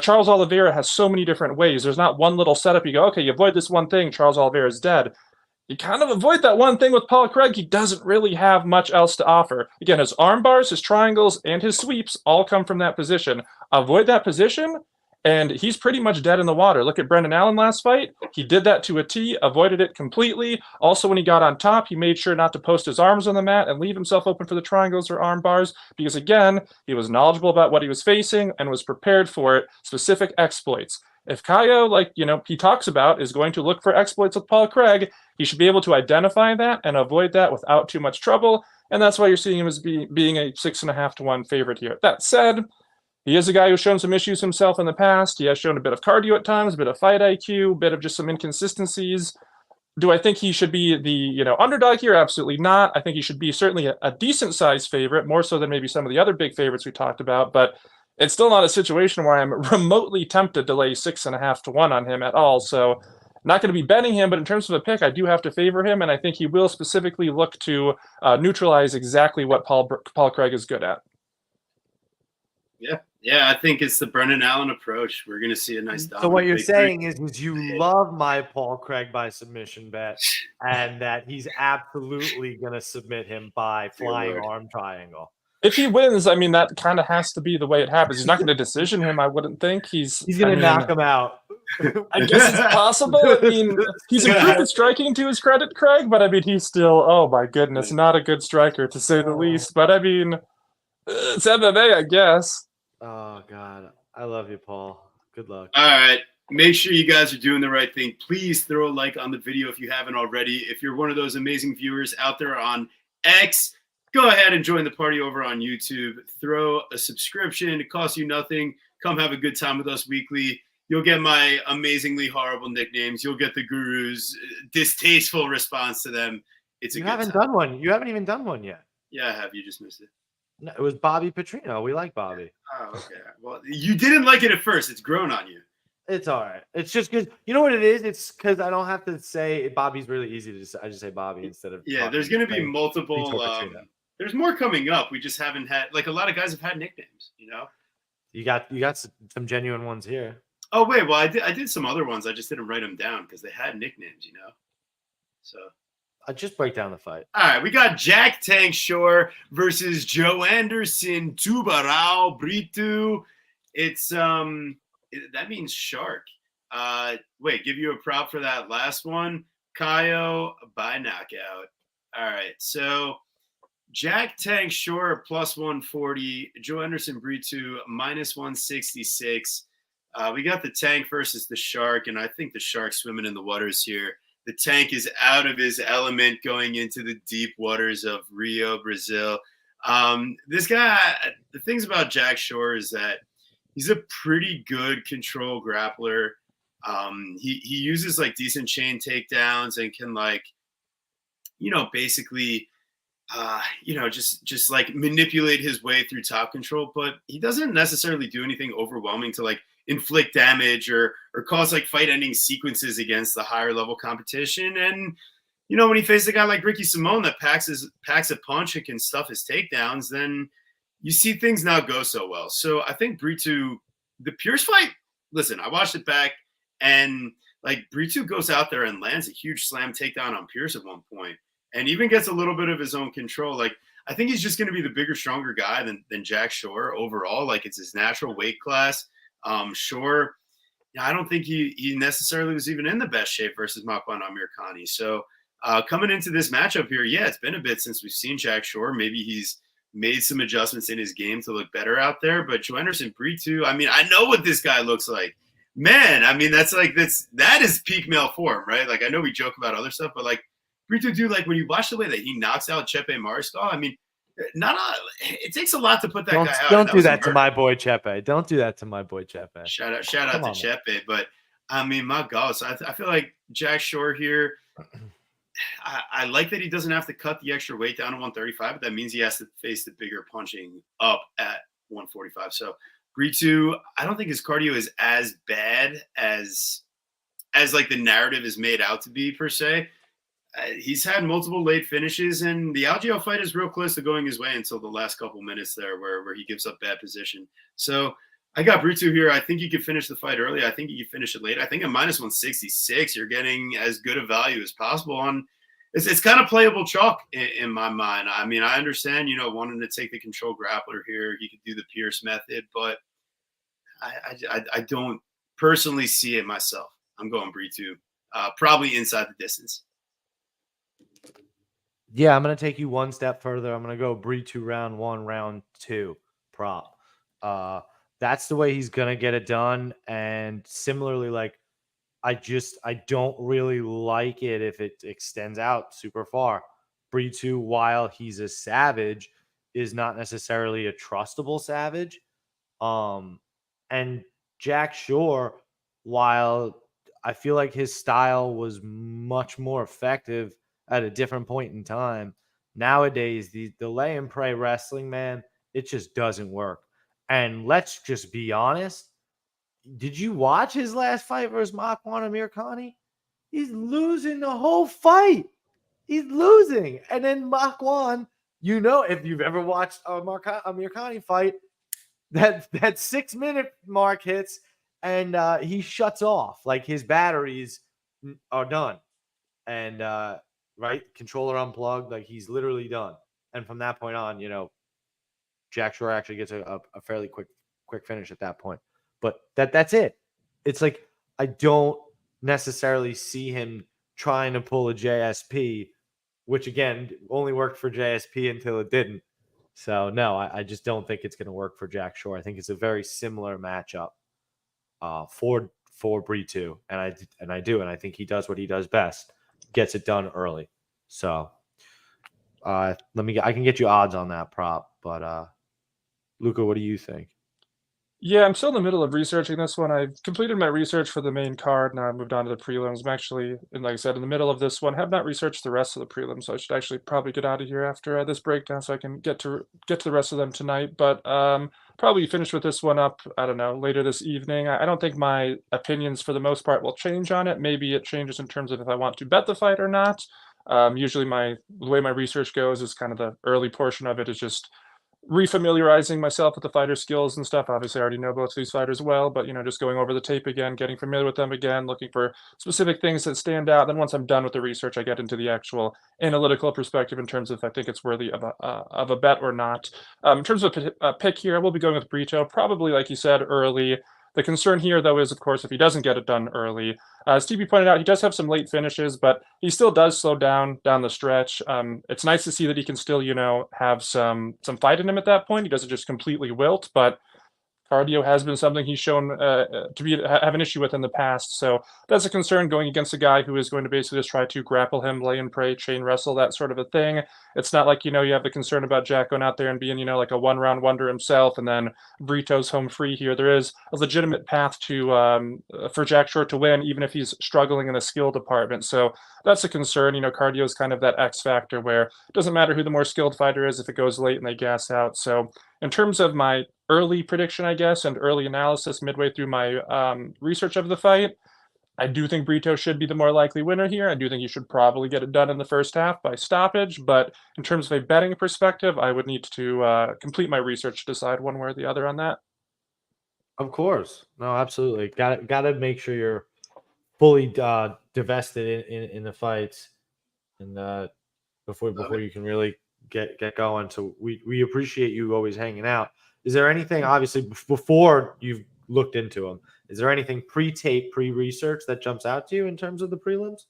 Speaker 3: Charles Oliveira has so many different ways. There's not one little setup. You go, okay, you avoid this one thing, Charles Oliveira is dead. You kind of avoid that one thing with Paul Craig. He doesn't really have much else to offer. Again, his arm bars, his triangles, and his sweeps all come from that position. Avoid that position, and he's pretty much dead in the water. Look at Brendan Allen last fight. He did that to a T, avoided it completely. Also, when he got on top, he made sure not to post his arms on the mat and leave himself open for the triangles or arm bars because, again, he was knowledgeable about what he was facing and was prepared for it, specific exploits. If Kaio, he talks about, is going to look for exploits with Paul Craig, he should be able to identify that and avoid that without too much trouble, and that's why you're seeing him as being a 6.5 to 1 favorite here. That said, he is a guy who's shown some issues himself in the past. He has shown a bit of cardio at times, a bit of fight IQ, a bit of just some inconsistencies. Do I think he should be the underdog here? Absolutely not. I think he should be certainly a decent-sized favorite, more so than maybe some of the other big favorites we talked about, but it's still not a situation where I'm remotely tempted to lay 6.5 to 1 on him at all. So not going to be betting him, but in terms of a pick, I do have to favor him, and I think he will specifically look to neutralize exactly what Paul Craig is good at.
Speaker 1: Yeah, Yeah, I think it's the Brendan Allen approach. We're going to see a nice dominant.
Speaker 2: So what you're
Speaker 1: victory.
Speaker 2: saying is you love my Paul Craig by submission bet, and that he's absolutely going to submit him by flying arm triangle.
Speaker 3: If he wins, I mean, that kind of has to be the way it happens. He's not going to decision him, I wouldn't think. He's
Speaker 2: going to knock him out.
Speaker 3: I guess it's possible. I mean, he's improved at striking to his credit, Craig, but I mean, he's still, oh my goodness, not a good striker to say the least. But I mean, it's MMA, I guess.
Speaker 2: Oh, God. I love you, Paul. Good luck.
Speaker 1: All right. Make sure you guys are doing the right thing. Please throw a like on the video if you haven't already. If you're one of those amazing viewers out there on X, go ahead and join the party over on YouTube. Throw a subscription. It costs you nothing. Come have a good time with us weekly. You'll get my amazingly horrible nicknames. You'll get the guru's distasteful response to them.
Speaker 2: You haven't done one. You haven't even done one yet.
Speaker 1: Yeah, I have. You just missed it.
Speaker 2: No, it was Bobby Petrino. We like Bobby.
Speaker 1: Oh, okay. Well, you didn't like it at first. It's grown on you.
Speaker 2: It's all right. It's just because you know what it is. It's because I don't have to say Bobby's really easy to say. I just say Bobby instead of
Speaker 1: There's going to be multiple. There's more coming up. We just haven't had a lot of guys have had nicknames. You know.
Speaker 2: You got some genuine ones here.
Speaker 1: Oh wait, well I did some other ones. I just didn't write them down because they had nicknames. You know. So.
Speaker 2: I'll just break down the fight.
Speaker 1: All right, we got Jack Tank Shore versus Joe Anderson Tubarão Brito. It's that means shark. Wait, give you a prop for that last one. Kaio by knockout. All right, so Jack Tank Shore plus 140, Joe Anderson Brito minus 166. We got the Tank versus the Shark, and I think the Shark's swimming in the waters here. The Tank is out of his element going into the deep waters of Rio, Brazil. This guy, the things about Jack Shore is that he's a pretty good control grappler. He uses like decent chain takedowns and can basically, just like manipulate his way through top control. But he doesn't necessarily do anything overwhelming to like inflict damage or cause like fight-ending sequences against the higher level competition. And when he faces a guy like Ricky Simone that packs a punch and can stuff his takedowns, then you see things not go so well. So I think Brito, the Pierce fight, listen, I watched it back, and like Brito goes out there and lands a huge slam takedown on Pierce at one point, and even gets a little bit of his own control. Like I think he's just going to be the bigger, stronger guy than Jack Shore overall. Like it's his natural weight class. Shore, I don't think he necessarily was even in the best shape versus Makwan Amirkhani. So coming into this matchup here, it's been a bit since we've seen Jack Shore. Maybe he's made some adjustments in his game to look better out there. But Joe Anderson Brito, I mean, I know what this guy looks like. Man, I mean, that is peak male form, right? Like I know we joke about other stuff, but like Brito, dude, like when you watch the way that he knocks out Chepe Mariscal, I mean, it takes a lot to put that guy out.
Speaker 2: Don't do that to my boy Chepe. Don't do that to my boy Chepe.
Speaker 1: Shout out to Chepe. But I mean, my God, so I feel like Jack Shore here. I like that he doesn't have to cut the extra weight down to 135, but that means he has to face the bigger punching up at 145. So Brito, I don't think his cardio is as bad as like the narrative is made out to be per se. He's had multiple late finishes, and the Algeo fight is real close to going his way until the last couple minutes there where he gives up bad position. So I got Brito here. I think you could finish the fight early. I think you could finish it late. I think at minus 166, you're getting as good a value as possible on. It's kind of playable chalk in my mind. I mean, I understand, wanting to take the control grappler here. He could do the Pierce method, but I don't personally see it myself. I'm going Brito, probably inside the distance.
Speaker 2: Yeah, I'm going to take you one step further. I'm going to go Brito round 1, round 2 prop. That's the way he's going to get it done. And similarly, like, I don't really like it if it extends out super far. Brito, while he's a savage, is not necessarily a trustable savage. And Jack Shore, while I feel like his style was much more effective at a different point in time, nowadays the lay and pray wrestling, man, it just doesn't work. And let's just be honest. Did you watch his last fight versus Makwan Amirkhani? He's losing the whole fight. He's losing. And then Makwan, if you've ever watched a Amirkhani fight, that 6-minute mark hits, and he shuts off. Like, his batteries are done, and right, controller unplugged. Like, he's literally done. And from that point on, Jack Shore actually gets a fairly quick finish at that point. But that's it. It's like, I don't necessarily see him trying to pull a JSP, which again only worked for JSP until it didn't. So no, I just don't think it's going to work for Jack Shore. I think it's a very similar matchup for Brito, and I think he does what he does best, gets it done early. So I can get you odds on that prop, but Luca, what do you think?
Speaker 3: Yeah, I'm still in the middle of researching this one. I've completed my research for the main card. Now I've moved on to the prelims. I'm actually, and like I said, in the middle of this one. Have not researched the rest of the prelims, so I should actually probably get out of here after this breakdown, so I can get to the rest of them tonight. But probably finish with this one up, I don't know, later this evening. I don't think my opinions for the most part will change on it. Maybe it changes in terms of if I want to bet the fight or not. Usually the way my research goes is kind of the early portion of it is just refamiliarizing myself with the fighter skills and stuff. Obviously, I already know both of these fighters well, but just going over the tape again, getting familiar with them again, looking for specific things that stand out. Then once I'm done with the research, I get into the actual analytical perspective in terms of if I think it's worthy of a bet or not. In terms of a pick here, I will be going with Brito, probably like you said early. The concern here, though, is of course if he doesn't get it done early. As TB pointed out, he does have some late finishes, but he still does slow down the stretch. It's nice to see that he can still, have some fight in him at that point. He doesn't just completely wilt, but cardio has been something he's shown to have an issue with in the past. So that's a concern going against a guy who is going to basically just try to grapple him, lay and pray, chain wrestle, that sort of a thing. It's not like, you have the concern about Jack going out there and being, like a one-round wonder himself, and then Brito's home free here. There is a legitimate path to for Jack Shore to win, even if he's struggling in the skill department. So that's a concern. Cardio is kind of that X factor where it doesn't matter who the more skilled fighter is if it goes late and they gas out. So in terms of my early prediction, I guess, and early analysis midway through my research of the fight, I do think Brito should be the more likely winner here. I do think he should probably get it done in the first half by stoppage. But in terms of a betting perspective, I would need to complete my research to decide one way or the other on that.
Speaker 2: Of course. No, absolutely. Got to make sure you're fully divested in the fights, and before you can really get going. So we appreciate you always hanging out. Is there anything, obviously, before you've looked into them, is there anything pre-tape, pre-research that jumps out to you in terms of the prelims?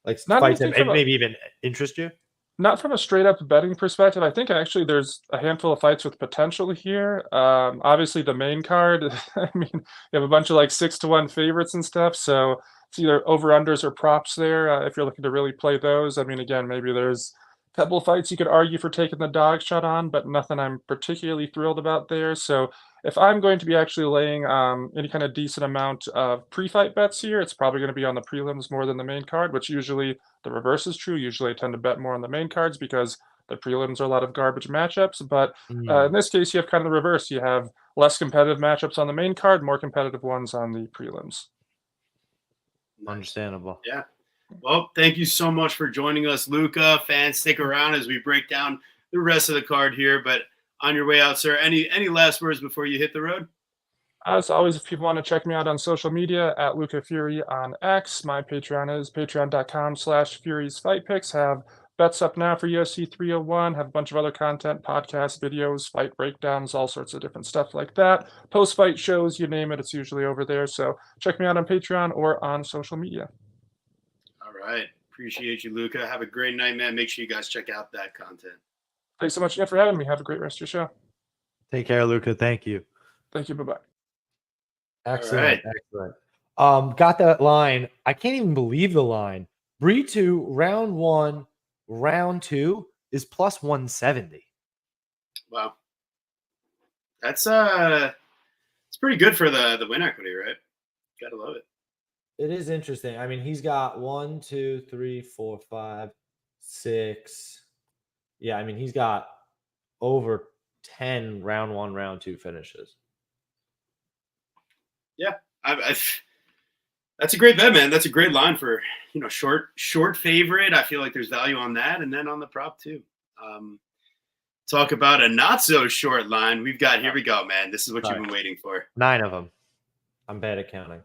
Speaker 2: Like fights that maybe even interest you?
Speaker 3: Not from a straight up betting perspective. I think actually there's a handful of fights with potential here. Obviously the main card, I mean, you have a bunch of like 6-1 favorites and stuff. So it's either over-unders or props there if you're looking to really play those. I mean, again, maybe there's a couple of fights you could argue for taking the dog shot on, but nothing I'm particularly thrilled about there. So if I'm going to be actually laying any kind of decent amount of pre-fight bets here, it's probably going to be on the prelims more than the main card, which usually the reverse is true. Usually I tend to bet more on the main cards because the prelims are a lot of garbage matchups. But in this case, you have kind of the reverse. You have less competitive matchups on the main card, more competitive ones on the prelims.
Speaker 2: Understandable.
Speaker 1: Yeah. Well, thank you so much for joining us, Luca. Fans, stick around as we break down the rest of the card here. But on your way out, sir, any last words before you hit the road?
Speaker 3: As always, if people want to check me out on social media, at Luca Fury on X, my Patreon is patreon.com/FuriesFightPicks. Have bets up now for UFC 301, have a bunch of other content, podcasts, videos, fight breakdowns, all sorts of different stuff like that. Post-fight shows, you name it, it's usually over there. So check me out on Patreon or on social media.
Speaker 1: All right. Appreciate you, Luca. Have a great night, man. Make sure you guys check out that content.
Speaker 3: Thanks so much again for having me. Have a great rest of your show.
Speaker 2: Take care, Luca. Thank you.
Speaker 3: Thank you. Bye-bye.
Speaker 2: Excellent.
Speaker 1: Right.
Speaker 2: Excellent. Got that line. I can't even believe the line. Brito, round 1, round 2 is plus 170.
Speaker 1: Wow. That's it's pretty good for the win equity, right? Gotta love it.
Speaker 2: It is interesting. I mean, he's got 1, 2, 3, 4, 5, 6. Yeah, I mean, he's got over 10 round 1, round 2 finishes.
Speaker 1: Yeah, that's a great bet, man. That's a great line for short favorite. I feel like there's value on that, and then on the prop too. Talk about a not so short line. Here we go, man. This is what you've been waiting for.
Speaker 2: 9 of them. I'm bad at counting.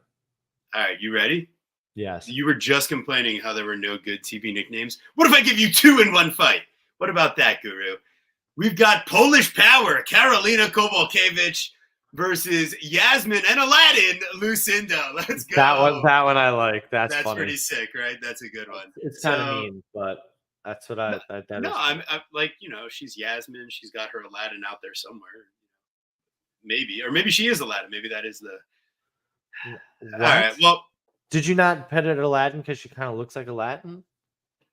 Speaker 1: All right, you ready?
Speaker 2: Yes.
Speaker 1: You were just complaining how there were no good TV nicknames. What if I give you 2 in one fight? What about that, Guru? We've got Polish Power, Karolina Kowalkiewicz versus Yasmin and Aladdin Lucinda. Let's go.
Speaker 2: That one I like. That's funny.
Speaker 1: Pretty sick, right? That's a good one.
Speaker 2: It's kind of mean, but that's what
Speaker 1: I'm like, she's Yasmin. She's got her Aladdin out there somewhere. Maybe she is Aladdin. Maybe that is the.
Speaker 2: What?
Speaker 1: All right. Well,
Speaker 2: did you not pet it Aladdin because she kind of looks like Aladdin?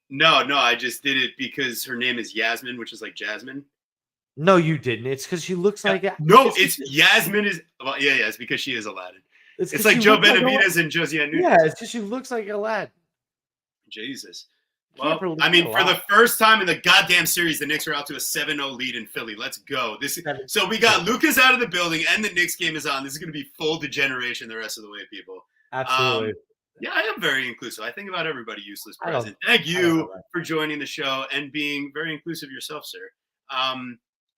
Speaker 1: No. I just did it because her name is Yasmin, which is like Jasmine.
Speaker 2: No, you didn't. It's because she looks like.
Speaker 1: No, it's Yasmin is. Well, yeah. It's because she is Aladdin. It's like Joe Benavidez and Josiane Nunes.
Speaker 2: Yeah, it's because she looks like Aladdin.
Speaker 1: Jesus. Well, I mean, for the first time in the goddamn series, the Knicks are out to a 7-0 lead in Philly. Let's go. So we got Lucas out of the building, and the Knicks game is on. This is going to be full degeneration the rest of the way, people.
Speaker 2: Absolutely.
Speaker 1: Yeah, I am very inclusive. I think about everybody useless present. Thank you for joining the show and being very inclusive yourself, sir. All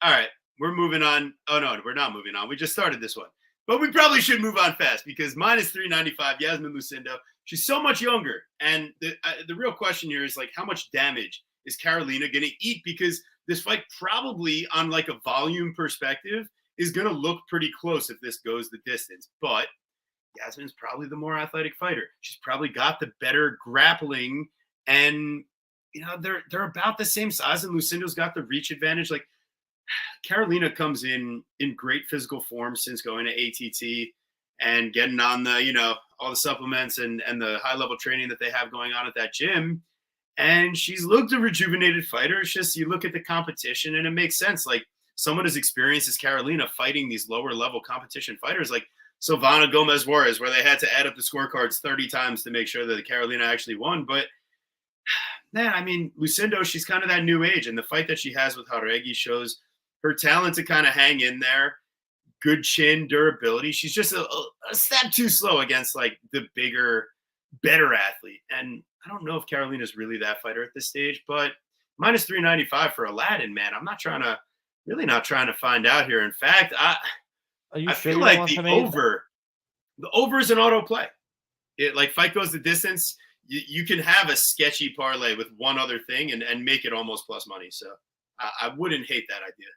Speaker 1: right, we're moving on. Oh, no, we're not moving on. We just started this one. But we probably should move on fast because minus 395, Yasmin Lucindo. She's so much younger. And the real question here is, like, how much damage is Karolina going to eat? Because this fight probably, on, like, a volume perspective, is going to look pretty close if this goes the distance. But Yasmin's probably the more athletic fighter. She's probably got the better grappling. And, they're about the same size. And Lucindo's got the reach advantage. Like, Karolina comes in great physical form since going to ATT and getting on the, all the supplements and the high level training that they have going on at that gym. And she's looked a rejuvenated fighter. It's just, you look at the competition and it makes sense. Like, someone as experienced as Karolina fighting these lower level competition fighters like Silvana Gomez Juarez, where they had to add up the scorecards 30 times to make sure that Karolina actually won. But man, I mean, Lucindo, she's kind of that new age. And the fight that she has with Erceg shows her talent to kind of hang in there, good chin, durability. She's just a step too slow against like the bigger, better athlete. And I don't know if Karolina's really that fighter at this stage, but minus 395 for Aladdin, man. I'm not trying to find out here. In fact, I feel like the over is an auto play. It like fight goes the distance. You can have a sketchy parlay with one other thing and make it almost plus money. So I wouldn't hate that idea.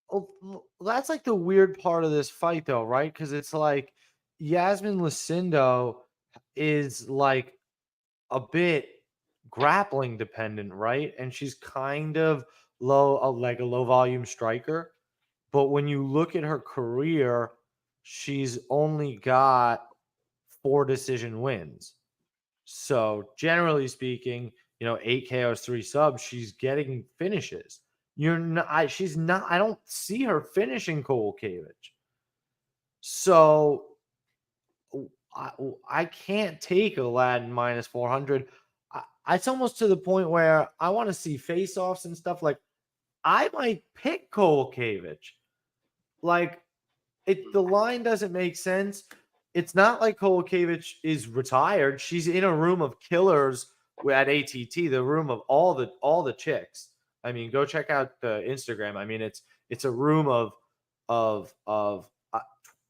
Speaker 2: Well, that's like the weird part of this fight, though, right? Because it's like Yasmin Lucindo is like a bit grappling dependent, right? And she's kind of like a low volume striker. But when you look at her career, she's only got 4 decision wins. So generally speaking, 8 KOs, 3 subs, she's getting finishes. She's not. I don't see her finishing Kowalkiewicz. So I can't take Aladdin minus 400. It's almost to the point where I want to see face-offs and stuff. Like, I might pick Kowalkiewicz. Like, the line doesn't make sense. It's not like Kowalkiewicz is retired. She's in a room of killers at ATT, the room of all the chicks. I mean, go check out the Instagram. I mean, it's a room of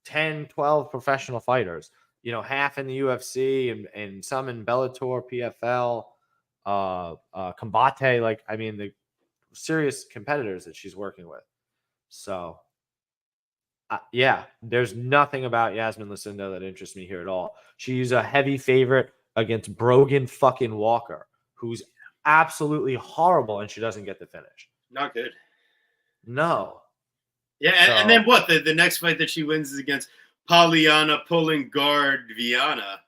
Speaker 2: 10, 12 professional fighters. Half in the UFC and some in Bellator, PFL, Combate. Like, I mean, the serious competitors that she's working with. So, yeah, there's nothing about Yasmin Lucindo that interests me here at all. She's a heavy favorite against Brogan fucking Walker, who's absolutely horrible, and she doesn't get the finish.
Speaker 1: Not good.
Speaker 2: No.
Speaker 1: Yeah, and then what? The next fight that she wins is against Poliana pulling guard Viana.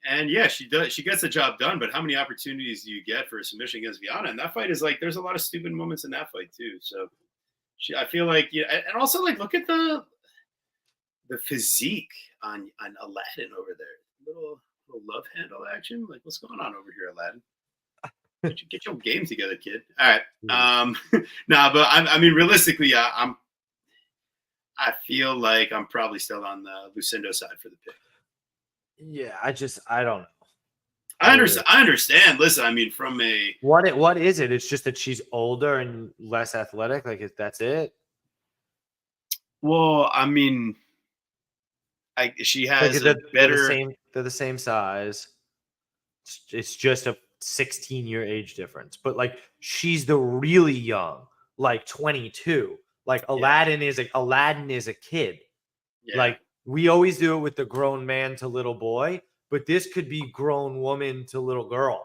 Speaker 1: And yeah, she does. She gets the job done, but how many opportunities do you get for a submission against Viana? And that fight is like, there's a lot of stupid moments in that fight too. So I feel like, and also like, look at the physique on Aladdin over there. Little love handle action. Like, what's going on over here, Aladdin? Get your game together, kid. All right. But I mean, realistically, I feel like I'm probably still on the Lucindo side for the pick.
Speaker 2: Yeah, I don't know.
Speaker 1: I understand. I understand. Listen, I mean, from a
Speaker 2: what is it? It's just that she's older and less athletic. Like that's it.
Speaker 1: well, I mean, she
Speaker 2: Like
Speaker 1: has a
Speaker 2: they're
Speaker 1: better.
Speaker 2: the same size. It's just a 16-year age difference. But like she's the really young, like 22. Like Aladdin is a kid.
Speaker 1: Yeah.
Speaker 2: Like we always do it with the grown man to little boy, but this could be grown woman to little girl.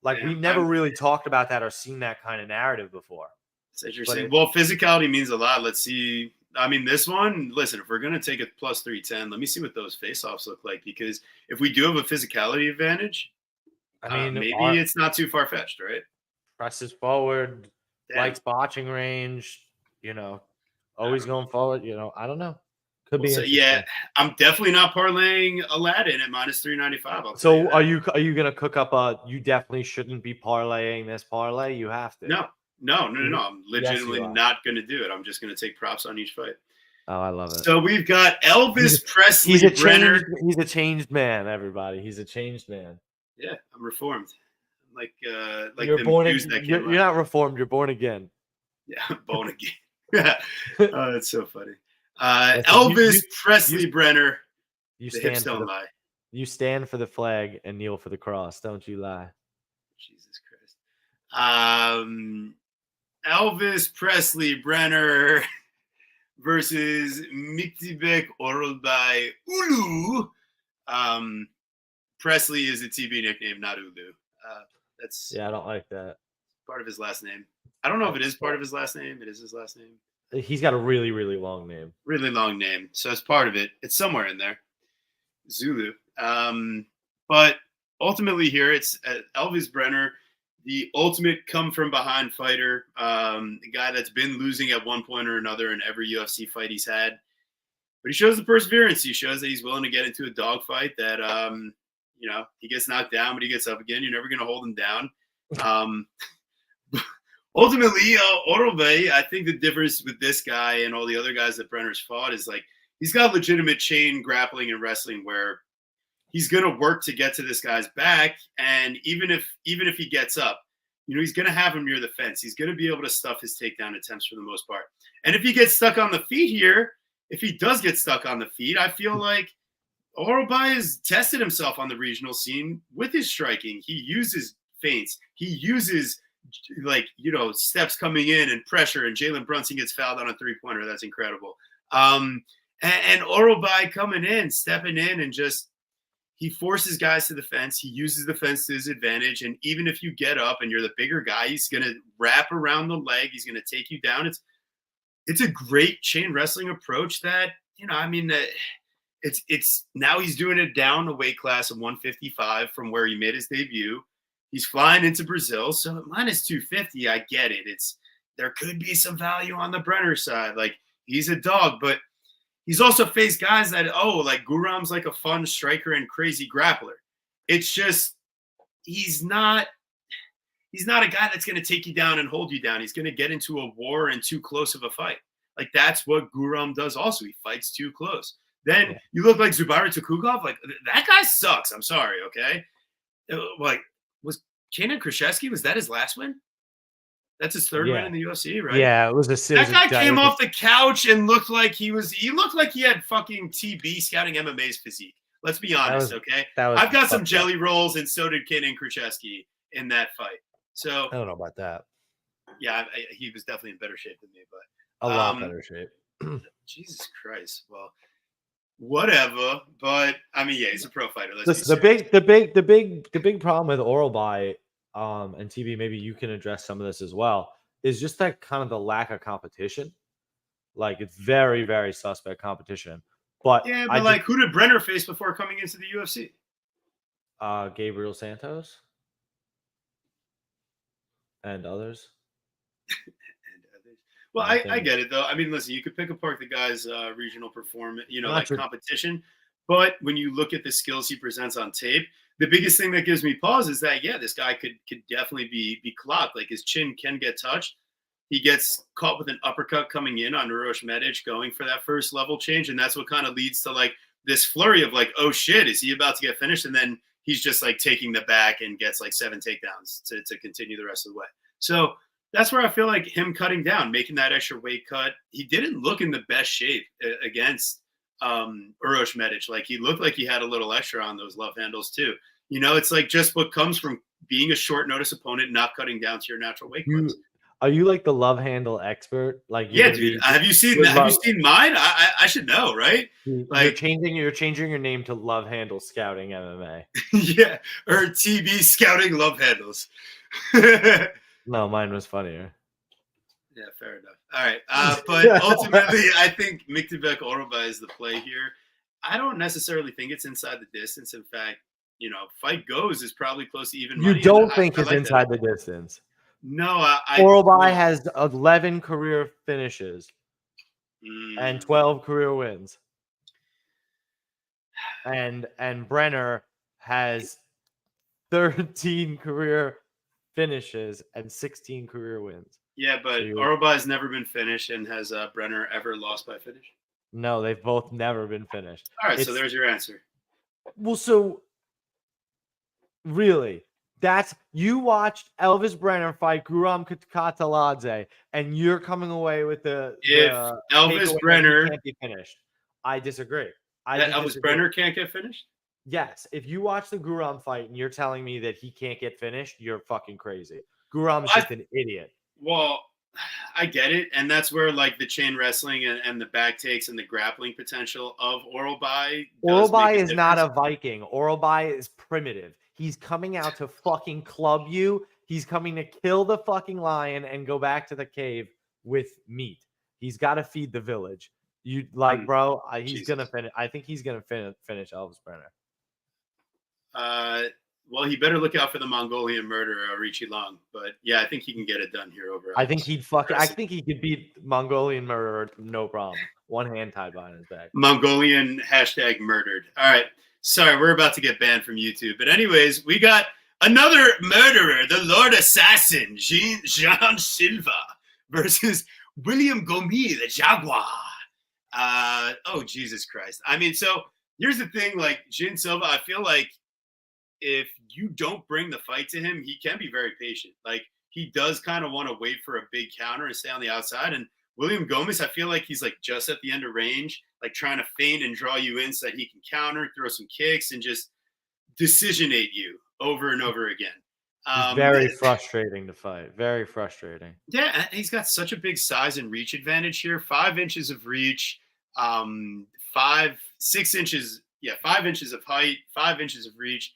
Speaker 2: Like we never really talked about that or seen that kind of narrative before.
Speaker 1: It's interesting. Well, physicality means a lot. Let's see. I mean, this one, listen, if we're going to take a plus 310, let me see what those face-offs look like. Because if we do have a physicality advantage,
Speaker 2: I mean,
Speaker 1: maybe it's not too far-fetched, right?
Speaker 2: Presses forward, likes botching range, always going forward. I don't know. Could be interesting.
Speaker 1: Yeah, I'm definitely not parlaying Aladdin at minus 395.
Speaker 2: So are you going to cook up you definitely shouldn't be parlaying this parlay. You have to.
Speaker 1: No. I'm legitimately not going to do it. I'm just going to take props on each fight.
Speaker 2: Oh, I love it.
Speaker 1: So we've got Elvis Presley Brenner.
Speaker 2: He's a changed man, everybody. He's a changed man.
Speaker 1: Yeah, I'm reformed. Like
Speaker 2: you're born again. You're not reformed. You're born again.
Speaker 1: Yeah, I'm born again. Oh, that's so funny. Elvis Presley Brenner.
Speaker 2: You stand for the flag and kneel for the cross. Don't you lie.
Speaker 1: Jesus Christ. Elvis Presley Brenner versus Miktibek Orolbay Ulu. Presley is a TB nickname, not Ulu.
Speaker 2: I don't like that.
Speaker 1: Part of his last name. I don't know if it is part of his last name. It is his last name.
Speaker 2: He's got a really, really long name.
Speaker 1: Really long name. So it's part of it. It's somewhere in there. Zulu. But ultimately here, it's Elvis Brenner, the ultimate come-from-behind fighter, the guy that's been losing at one point or another in every UFC fight he's had. But he shows the perseverance. He shows that he's willing to get into a dogfight that, he gets knocked down, but he gets up again. You're never going to hold him down. Ultimately, Orolbay, I think the difference with this guy and all the other guys that Brenner's fought is like he's got legitimate chain grappling and wrestling where he's going to work to get to this guy's back. And even if he gets up, he's going to have him near the fence. He's going to be able to stuff his takedown attempts for the most part. And if he gets stuck on the feet here, if he does get stuck on the feet, I feel like Orolbay has tested himself on the regional scene with his striking. He uses feints. He uses steps coming in and pressure, and Jalen Brunson gets fouled on a three-pointer. That's incredible. And Orolbay coming in, stepping in, and just he forces guys to the fence. He uses the fence to his advantage. And even if you get up and you're the bigger guy, he's going to wrap around the leg. He's going to take you down. It's a great chain wrestling approach that, it's now he's doing it down a weight class of 155 from where he made his debut. He's flying into Brazil. So at minus 250, I get it. There could be some value on the Brenner side. Like he's a dog, but he's also faced guys that, like Guram's like a fun striker and crazy grappler. It's just he's not a guy that's going to take you down and hold you down. He's going to get into a war and too close of a fight. Like that's what Guram does also. He fights too close. Then you look like Zubair Tukhugov. Like that guy sucks. I'm sorry, okay? Like was Kenan Krzyzewski, was that his last win? That's his third win in the UFC, right?
Speaker 2: Yeah, it was
Speaker 1: that guy came off the couch and looked like he had fucking TB scouting MMA's physique. Let's be honest, okay? I've got some jelly rolls, and so did Kenan Krzyzewski in that fight. So
Speaker 2: I don't know about that.
Speaker 1: Yeah, he was definitely in better shape than me, but
Speaker 2: a lot better shape.
Speaker 1: Jesus Christ. Well, whatever. But I mean, yeah, he's a pro fighter.
Speaker 2: The big problem with Orolbay and TV, maybe you can address some of this as well, is just that kind of the lack of competition. Like it's very, very suspect competition. But
Speaker 1: who did Brenner face before coming into the UFC?
Speaker 2: Gabriel Santos and others.
Speaker 1: Well, I get it though. I mean, listen, you could pick apart the guy's regional performance, competition, but when you look at the skills he presents on tape, the biggest thing that gives me pause is that this guy could definitely be clocked. Like his chin can get touched. He gets caught with an uppercut coming in on Uroš Medic going for that first level change, and that's what kind of leads to like this flurry of like, oh shit, is he about to get finished? And then he's just like taking the back and gets like 7 takedowns to continue the rest of the way. So that's where I feel like him cutting down, making that extra weight cut. He didn't look in the best shape against Uroš Medic. Like he looked like he had a little extra on those love handles too. You know, it's like just what comes from being a short notice opponent, not cutting down to your natural weight class.
Speaker 2: Are you like the love handle expert? Like,
Speaker 1: yeah, dude. Have you seen mine? I should know, right? Like
Speaker 2: you're changing your name to Love Handle Scouting MMA.
Speaker 1: Yeah, or TB Scouting Love Handles.
Speaker 2: No, mine was funnier.
Speaker 1: Yeah, fair enough. All right, but ultimately, I think Miktabek Oroba is the play here. I don't necessarily think it's inside the distance. In fact, you know, Fight Goes is probably close to even money.
Speaker 2: You don't think it's inside the distance?
Speaker 1: No,
Speaker 2: Oroba has 11 career finishes and 12 career wins, and Brenner has 13 career finishes and 16 career wins.
Speaker 1: Yeah, but Oroba has never been finished, and has Brenner ever lost by finish?
Speaker 2: No, they've both never been finished.
Speaker 1: All right, so there's your answer.
Speaker 2: Well, so really, you watched Elvis Brenner fight Guram Kataladze, and you're coming away with
Speaker 1: if Elvis Brenner
Speaker 2: can't be finished. I disagree.
Speaker 1: Elvis Brenner can't get finished?
Speaker 2: Yes. If you watch the Guram fight and you're telling me that he can't get finished, you're fucking crazy. Guram's just an idiot.
Speaker 1: Well, I get it, and that's where like the chain wrestling and the back takes and the grappling potential of Orolbai.
Speaker 2: Orolbai is not a Viking. Orolbai is primitive. He's coming out to fucking club you. He's coming to kill the fucking lion and go back to the cave with meat. He's got to feed the village. You like, bro? He's gonna finish. I think he's gonna finish Elvis Brenner.
Speaker 1: Well, he better look out for the Mongolian murderer, Richie Long. But yeah, I think he can get it done here over.
Speaker 2: I think I think he could beat Mongolian murderer, no problem. One hand tied behind his back.
Speaker 1: Mongolian #murdered. All right. Sorry, we're about to get banned from YouTube. But anyways, we got another murderer, the Lord Assassin, Jean Silva, versus William Gomis, the Jaguar. Oh, Jesus Christ. I mean, so here's the thing. Like, Jean Silva, I feel like if you don't bring the fight to him, he can be very patient. Like, he does kind of want to wait for a big counter and stay on the outside. And William Gomis, I feel like he's like just at the end of range, like trying to feint and draw you in so that he can counter, throw some kicks, and just decisionate you over and over again.
Speaker 2: Very frustrating to fight. Very frustrating.
Speaker 1: Yeah, he's got such a big size and reach advantage here. 5 inches of reach, 6 inches. Yeah, 5 inches of height, 5 inches of reach.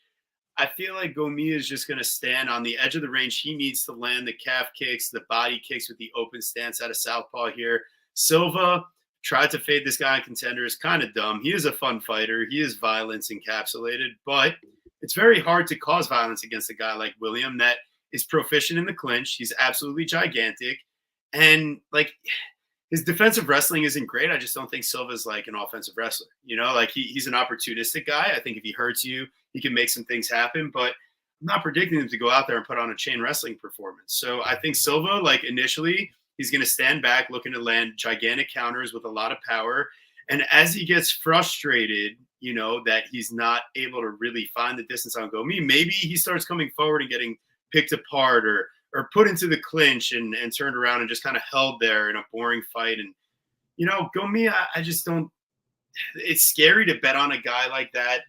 Speaker 1: I feel like Gomis is just going to stand on the edge of the range. He needs to land the calf kicks, the body kicks with the open stance out of southpaw here. Silva tried to fade this guy on Contenders. Kind of dumb. He is a fun fighter. He is violence encapsulated, but it's very hard to cause violence against a guy like William that is proficient in the clinch. He's absolutely gigantic. And like, his defensive wrestling isn't great. I just don't think Silva's like an offensive wrestler. You know, like he's an opportunistic guy. I think if he hurts you, he can make some things happen, but I'm not predicting him to go out there and put on a chain wrestling performance. So I think Silva, like initially, he's going to stand back looking to land gigantic counters with a lot of power. And as he gets frustrated, you know, that he's not able to really find the distance on Gomis, maybe he starts coming forward and getting picked apart or put into the clinch and turned around and just kind of held there in a boring fight. And, you know, Gomis, I just don't – it's scary to bet on a guy like that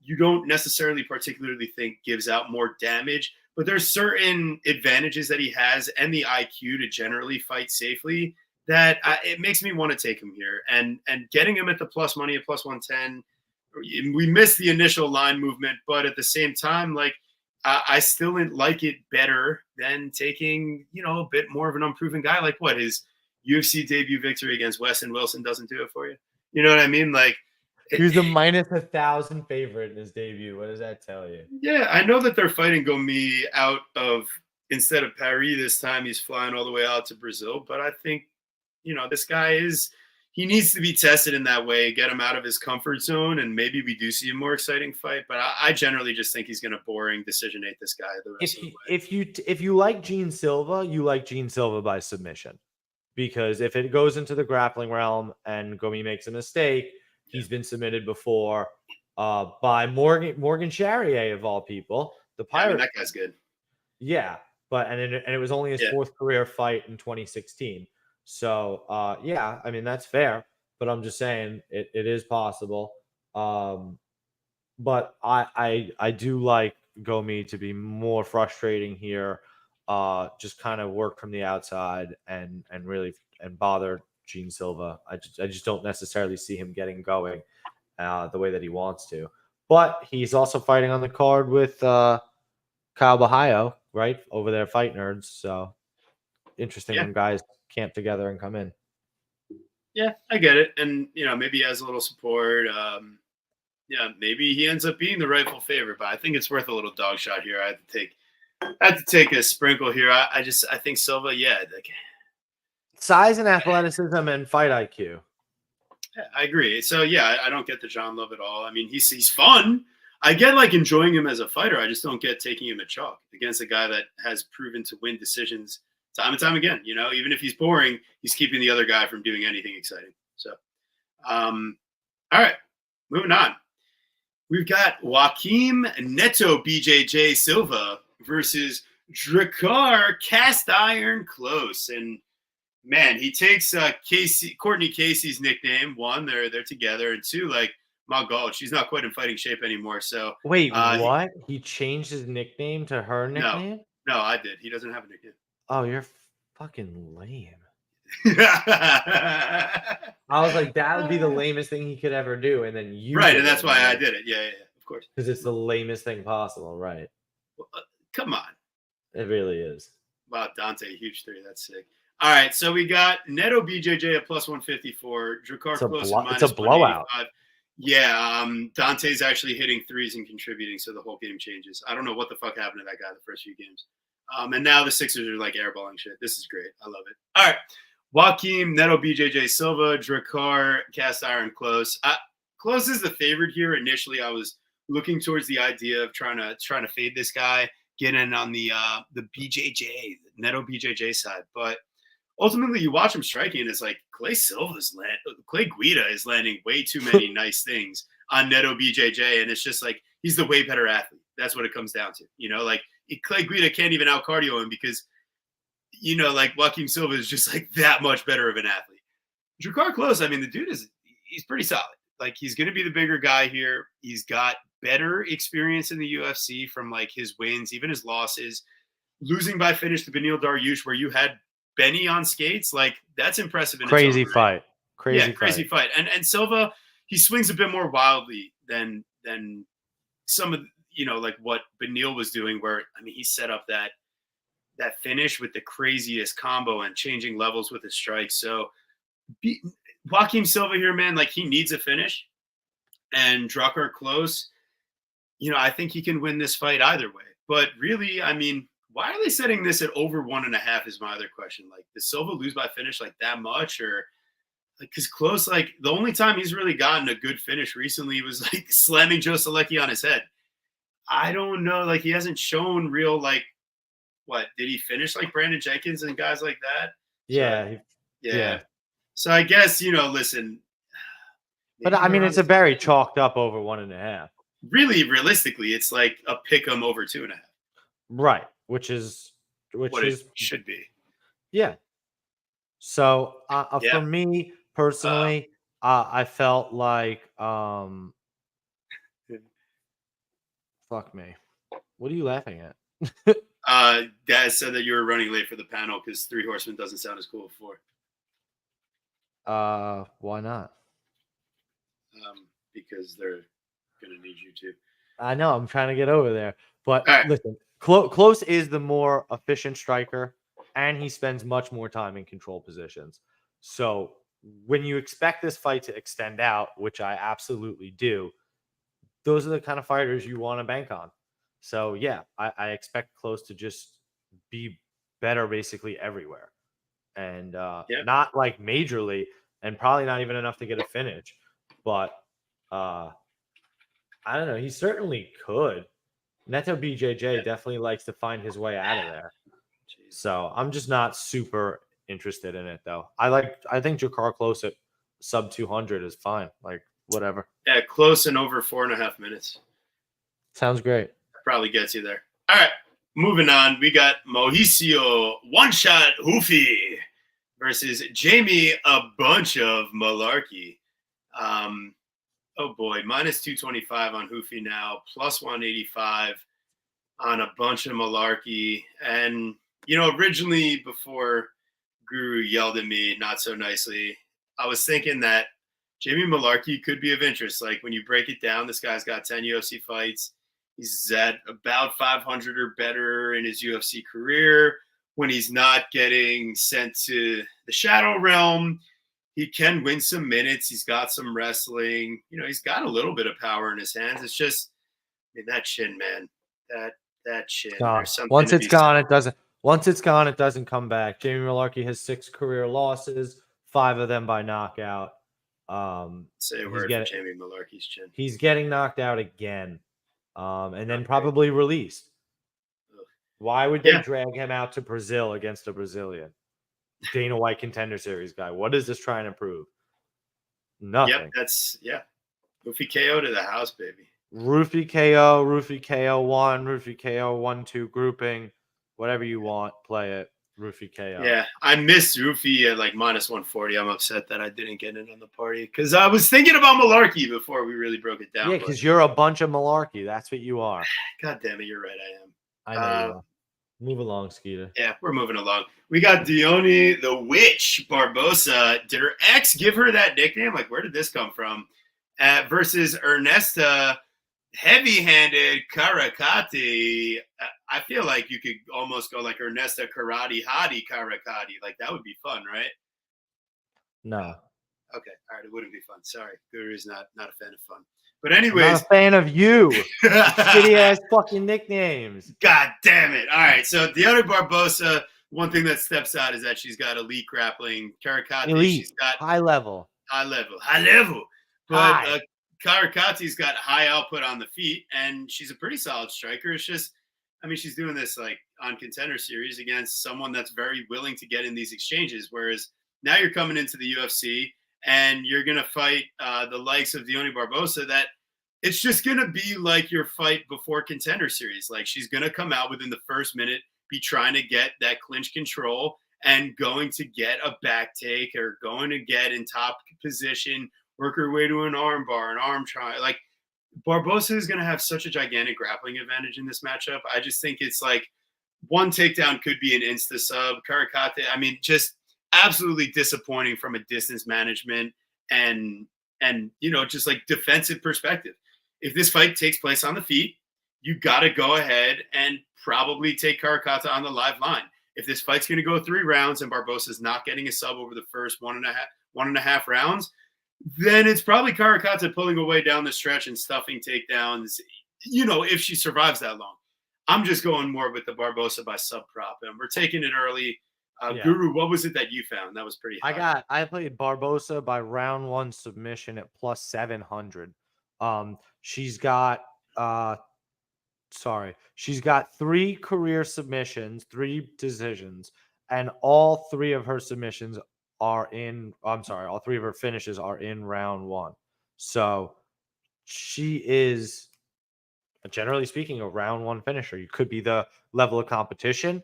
Speaker 1: you don't necessarily particularly think gives out more damage. But there's certain advantages that he has and the IQ to generally fight safely that it makes me want to take him here. And getting him at the plus money at plus 110, we missed the initial line movement. But at the same time, like, I still like it better than taking, you know, a bit more of an unproven guy. Like what, his UFC debut victory against Weston Wilson doesn't do it for you. You know what I mean? Like,
Speaker 2: he was a minus 1,000 favorite in his debut. What does that tell you?
Speaker 1: Yeah, I know that they're fighting Gomis out of, instead of Paris this time, he's flying all the way out to Brazil. But I think, you know, this guy he needs to be tested in that way, get him out of his comfort zone, and maybe we do see a more exciting fight. But I generally just think he's going to boring decisionate this guy the rest of the way.
Speaker 2: If you like Jean Silva, you like Jean Silva by submission. Because if it goes into the grappling realm and Gomis makes a mistake, he's been submitted before. by Morgan Charrier of all people, the
Speaker 1: Yeah, I mean,
Speaker 2: Pirate.
Speaker 1: that guy's good.
Speaker 2: Yeah, but it was only his fourth career fight in 2016. So yeah, I mean that's fair, but I'm just saying it is possible. But I do like Gomi to be more frustrating here. Just kind of work from the outside and really bother Gene Silva. I just don't necessarily see him getting going the way that he wants to. But he's also fighting on the card with Kyle Bahayo, right over there, Fight Nerds. So interesting when guys camp together and come in.
Speaker 1: Yeah, I get it, and maybe he has a little support. Yeah, maybe he ends up being the rightful favorite, but I think it's worth a little dog shot here. I had to take a sprinkle here. I think Silva, like,
Speaker 2: size and athleticism and fight IQ.
Speaker 1: I agree. So yeah, I don't get the John Love at all. I mean, he's fun. I get like enjoying him as a fighter. I just don't get taking him at chalk against a guy that has proven to win decisions time and time again. Even if he's boring, he's keeping the other guy from doing anything exciting. So, all right, moving on. We've got Joaquim Neto BJJ Silva versus Drakkar Cast Iron Close. And man, he takes Courtney Casey's nickname. One, they're together, and two, like, my God, she's not quite in fighting shape anymore. So
Speaker 2: wait, what? He changed his nickname to her nickname?
Speaker 1: No, I did. He doesn't have a nickname.
Speaker 2: Oh, you're fucking lame. I was like, that would be the lamest thing he could ever do, and then you
Speaker 1: right, and that's why I did it. Yeah, of course,
Speaker 2: because it's the lamest thing possible, right?
Speaker 1: Well, come on,
Speaker 2: it really is.
Speaker 1: Wow, Dante, huge three. That's sick. All right, so we got Neto BJJ at plus 154. Drakkar Close
Speaker 2: it's a blowout.
Speaker 1: Yeah, Dante's actually hitting threes and contributing, so the whole game changes. I don't know what the fuck happened to that guy the first few games. And now the Sixers are like airballing shit. This is great. I love it. All right. Joaquim Neto BJJ Silva, Drakkar Cast Iron Close. Close is the favorite here. Initially, I was looking towards the idea of trying to fade this guy, get in on the BJJ, Neto BJJ side. But ultimately, you watch him striking, and it's like Clay Guida is landing way too many nice things on Neto BJJ, and it's just like he's the way better athlete. That's what it comes down to. Like Clay Guida can't even out cardio him because like Joaquim Silva is just like that much better of an athlete. Drakkar Close, I mean, the dude he's pretty solid. Like, he's going to be the bigger guy here. He's got better experience in the UFC from like his wins, even his losses. Losing by finish to Beneil Dariush, where you had Benny on skates, like, that's impressive.
Speaker 2: Crazy fight.
Speaker 1: Crazy fight. And Silva, he swings a bit more wildly than some of like what Beneil was doing, where I mean, he set up that finish with the craziest combo and changing levels with his strikes. So Joaquim Silva here, man, like, he needs a finish. And Drakkar Close, I think he can win this fight either way. But really, I mean, why are they setting this at over 1.5 is my other question. Like, does Silva lose by finish like that much? Or because Close, like, the only time he's really gotten a good finish recently was like slamming Joe Solecki on his head. I don't know. Like, he hasn't shown real, like, what did he finish like Brandon Jenkins and guys like that?
Speaker 2: Yeah.
Speaker 1: So I guess listen.
Speaker 2: But I mean, it's a very chalked up over 1.5.
Speaker 1: Really, realistically, it's like a pick 'em over 2.5.
Speaker 2: Right, which is
Speaker 1: it should be.
Speaker 2: Yeah. So for me personally, I felt like fuck me. What are you laughing at?
Speaker 1: Dad said that you were running late for the panel because Three Horsemen doesn't sound as cool before.
Speaker 2: Why not?
Speaker 1: Because they're gonna need you to.
Speaker 2: I know, I'm trying to get over there. But listen, Close is the more efficient striker, and he spends much more time in control positions. So when you expect this fight to extend out, which I absolutely do, those are the kind of fighters you want to bank on. So yeah, I expect Close to just be better basically everywhere. And not like majorly, and probably not even enough to get a finish. But I don't know. He certainly could. Neto BJJ definitely likes to find his way out of there. So I'm just not super interested in it, though. I think Drakkar Close at sub 200 is fine. Like, whatever.
Speaker 1: Yeah, close and over 4.5 minutes.
Speaker 2: Sounds great.
Speaker 1: Probably gets you there. All right, moving on. We got Mauricio One-Shot Hoofy versus Jamie A Bunch of Malarkey. Oh boy, minus 225 on Hoofy now, plus 185 on A Bunch of Malarkey. And, originally before Guru yelled at me not so nicely, I was thinking that Jamie Malarkey could be of interest. Like when you break it down, this guy's got 10 UFC fights. He's at about 500 or better in his UFC career. When he's not getting sent to the Shadow Realm, he can win some minutes. He's got some wrestling. He's got a little bit of power in his hands. It's just that chin, man. That chin.
Speaker 2: Once it's gone, it doesn't. Once it's gone, it doesn't come back. Jamie Malarkey has 6 career losses, 5 of them by knockout.
Speaker 1: Say a word for Jamie Malarkey's chin.
Speaker 2: He's getting knocked out again, and then probably released. Why would they drag him out to Brazil against a Brazilian? Dana White Contender Series guy. What is this trying to prove? Nothing.
Speaker 1: Yep, Roofy KO to the house, baby.
Speaker 2: Roofy KO 1, Roofy KO 1-2 grouping, whatever you want, play it. Roofy KO.
Speaker 1: Yeah, I missed Roofy at like minus 140. I'm upset that I didn't get in on the party because I was thinking about Malarkey before we really broke it down.
Speaker 2: Yeah, because you're a bunch of Malarkey. That's what you are.
Speaker 1: God damn it, you're right. I am.
Speaker 2: I know you are. Move along, Skeeter.
Speaker 1: Yeah, we're moving along. We got Dione the Witch Barbosa. Did her ex give her that nickname? Like, where did this come from? Versus Ernesta Heavy-Handed Karakati. I feel like you could almost go like Ernesta Karate Hottie Karakati. Like, that would be fun, right?
Speaker 2: No.
Speaker 1: Okay. All right. It wouldn't be fun. Sorry. Guru's not a fan of fun. But anyways.
Speaker 2: I'm not a fan of you. Shitty ass fucking nicknames.
Speaker 1: God damn it. All right. So Dione Barbosa, one thing that steps out is that she's got elite grappling. Karakati, she's got
Speaker 2: high level.
Speaker 1: But Karakati's got high output on the feet, and she's a pretty solid striker. It's just, she's doing this like on Contender Series against someone that's very willing to get in these exchanges. Whereas now you're coming into the UFC and you're going to fight the likes of Dione Barbosa that it's just going to be like your fight before Contender Series. Like she's going to come out within the first minute, be trying to get that clinch control and going to get a back take or going to get in top position, work her way to an arm bar, an arm try. Like Barbosa is going to have such a gigantic grappling advantage in this matchup. I just think it's like one takedown could be an insta sub. Karakate, just absolutely disappointing from a distance management and just like defensive perspective. If this fight takes place on the feet, you got to go ahead and probably take Karakata on the live line. If this fight's going to go 3 rounds and Barbosa's not getting a sub over the first one and a half rounds, then it's probably Karakata pulling away down the stretch and stuffing takedowns, if she survives that long. I'm just going more with the Barbosa by sub prop, and we're taking it early. Guru, what was it that you found? That was pretty high.
Speaker 2: I played Barbosa by round 1 submission at plus 700. She's got 3 career submissions, 3 decisions, and all 3 of her submissions all 3 of her finishes are in round 1. So she is, generally speaking, a round 1 finisher. You could be the level of competition.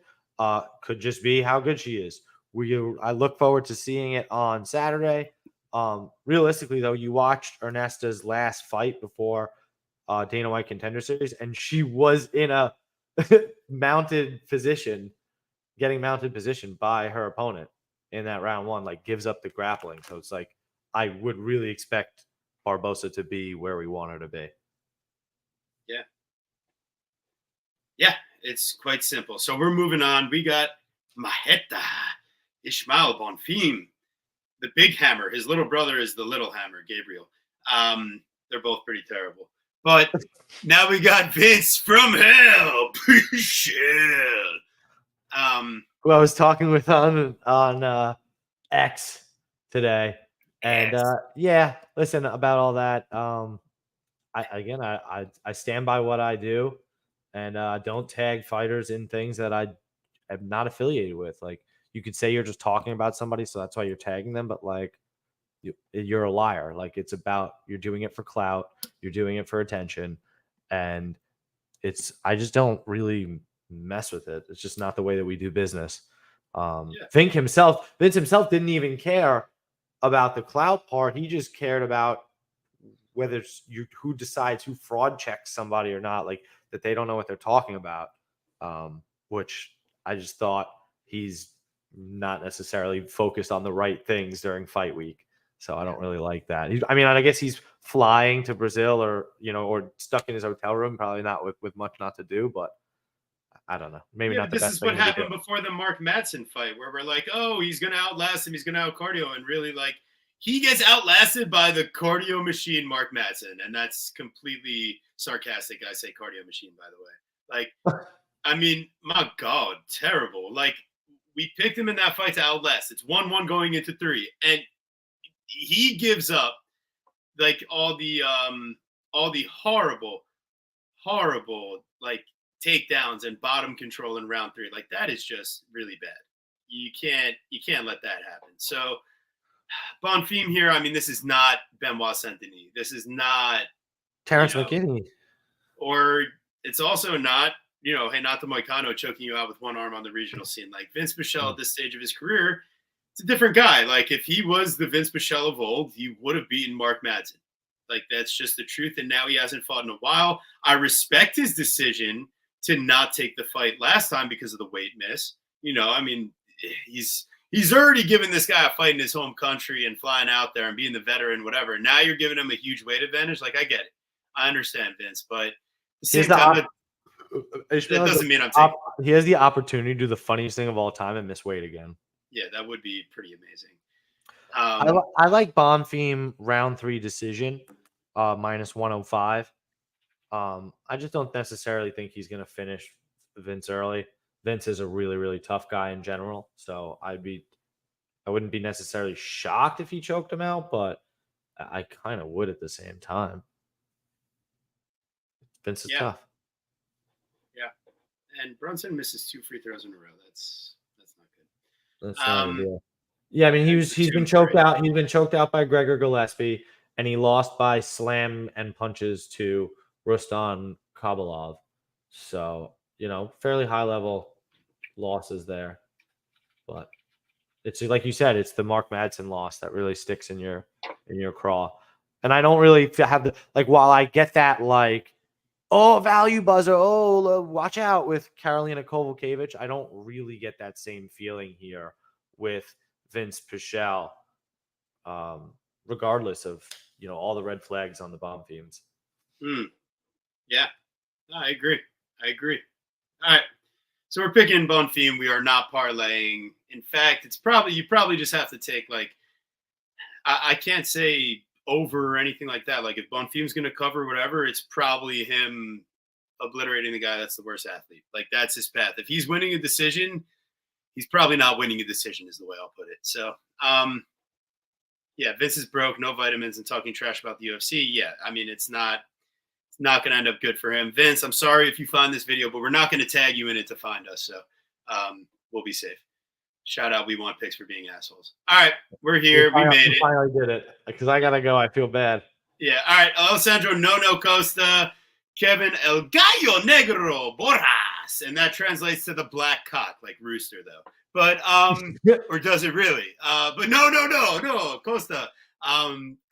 Speaker 2: Could just be how good she is. I look forward to seeing it on Saturday. Realistically, though, you watched Ernesta's last fight before Dana White Contender Series, and she was in a mounted position, getting mounted position by her opponent in that round 1, like gives up the grappling. So it's like I would really expect Barbosa to be where we want her to be.
Speaker 1: Yeah, it's quite simple. So we're moving on. We got Maheta Ishmael Bonfim, the big hammer. His little brother is the little hammer, Gabriel. They're both pretty terrible. But now we got Vince from hell.
Speaker 2: Who I was talking with on X today. And listen, about all that. I stand by what I do, and don't tag fighters in things that I am not affiliated with. Like, you could say you're just talking about somebody, so that's why you're tagging them, but like, you're a liar. Like, it's about, you're doing it for clout, you're doing it for attention, and I just don't really mess with it. It's just not the way that we do business. Vince himself didn't even care about the clout part. He just cared about whether who decides who fraud checks somebody or not, like that they don't know what they're talking about. Which I just thought he's not necessarily focused on the right things during fight week. So I don't really like that. I guess he's flying to Brazil or stuck in his hotel room, probably not with much not to do, but I don't know. Maybe not the best.
Speaker 1: This is what happened before the Mark Madsen fight, where we're like, oh, he's going to outlast him. He's going to out cardio. And really, like, he gets outlasted by the cardio machine, Mark Madsen. And that's completely sarcastic. I say cardio machine, by the way. Like, I mean, my God, terrible. Like, we picked him in that fight to outlast. It's 1-1 going into 3. And he gives up, like, all the horrible, like, takedowns and bottom control in round 3. Like, that is just really bad. You can't let that happen. So Bonfim here, I mean, this is not Benoit Saint-Denis. This is not
Speaker 2: Terrence McKinney.
Speaker 1: Or it's also not, Renato Moicano choking you out with one arm on the regional scene. Like, Vince Pichel at this stage of his career, it's a different guy. Like, if he was the Vince Pichel of old, he would have beaten Mark Madsen. Like, that's just the truth. And now he hasn't fought in a while. I respect his decision to not take the fight last time because of the weight miss. I mean, he's already given this guy a fight in his home country and flying out there and being the veteran, whatever. Now you're giving him a huge weight advantage. Like, I get it. I understand, Vince, but at the same time, that doesn't mean I'm taking.
Speaker 2: He has the opportunity to do the funniest thing of all time and miss weight again.
Speaker 1: Yeah, that would be pretty amazing.
Speaker 2: I like Bonfim round 3 decision, minus 105. I just don't necessarily think he's going to finish Vince early. Vince is a really, really tough guy in general. So I wouldn't be necessarily shocked if he choked him out, but I kind of would at the same time. Vince is tough.
Speaker 1: Yeah. And Brunson misses 2 free throws in a row. That's not good.
Speaker 2: That's not a deal. Yeah, I mean, he's been choked out. He's been choked out by Gregor Gillespie, and he lost by slam and punches to Rustam Kabalov. So, fairly high level losses there. But it's like you said, it's the Mark Madsen loss that really sticks in your craw. And I don't really have while I get that, value buzzer, watch out with Karolina Kowalkiewicz, I don't really get that same feeling here with Vince Pichel, regardless of, all the red flags on the Bonfims.
Speaker 1: Yeah, no, I agree. All right. So we're picking Bonfim. We are not parlaying. In fact, you probably just have to take, I can't say over or anything like that. Like, if Bonfim's going to cover whatever, it's probably him obliterating the guy that's the worst athlete. Like, that's his path. If he's winning a decision, he's probably not winning a decision, is the way I'll put it. So, Vince is broke, no vitamins, and talking trash about the UFC. Yeah, I mean, it's not going to end up good for him. Vince, I'm sorry if you find this video, but we're not going to tag you in it to find us. So we'll be safe. Shout out, We Want Picks, for being assholes. All right, we're here. We made it.
Speaker 2: Finally did it, because I got to go. I feel bad.
Speaker 1: Yeah, all right. Alessandro Nono Costa, Kevin El Gallo Negro Borjas. And that translates to the black cock, like rooster, though. But, or does it really? But no, Costa.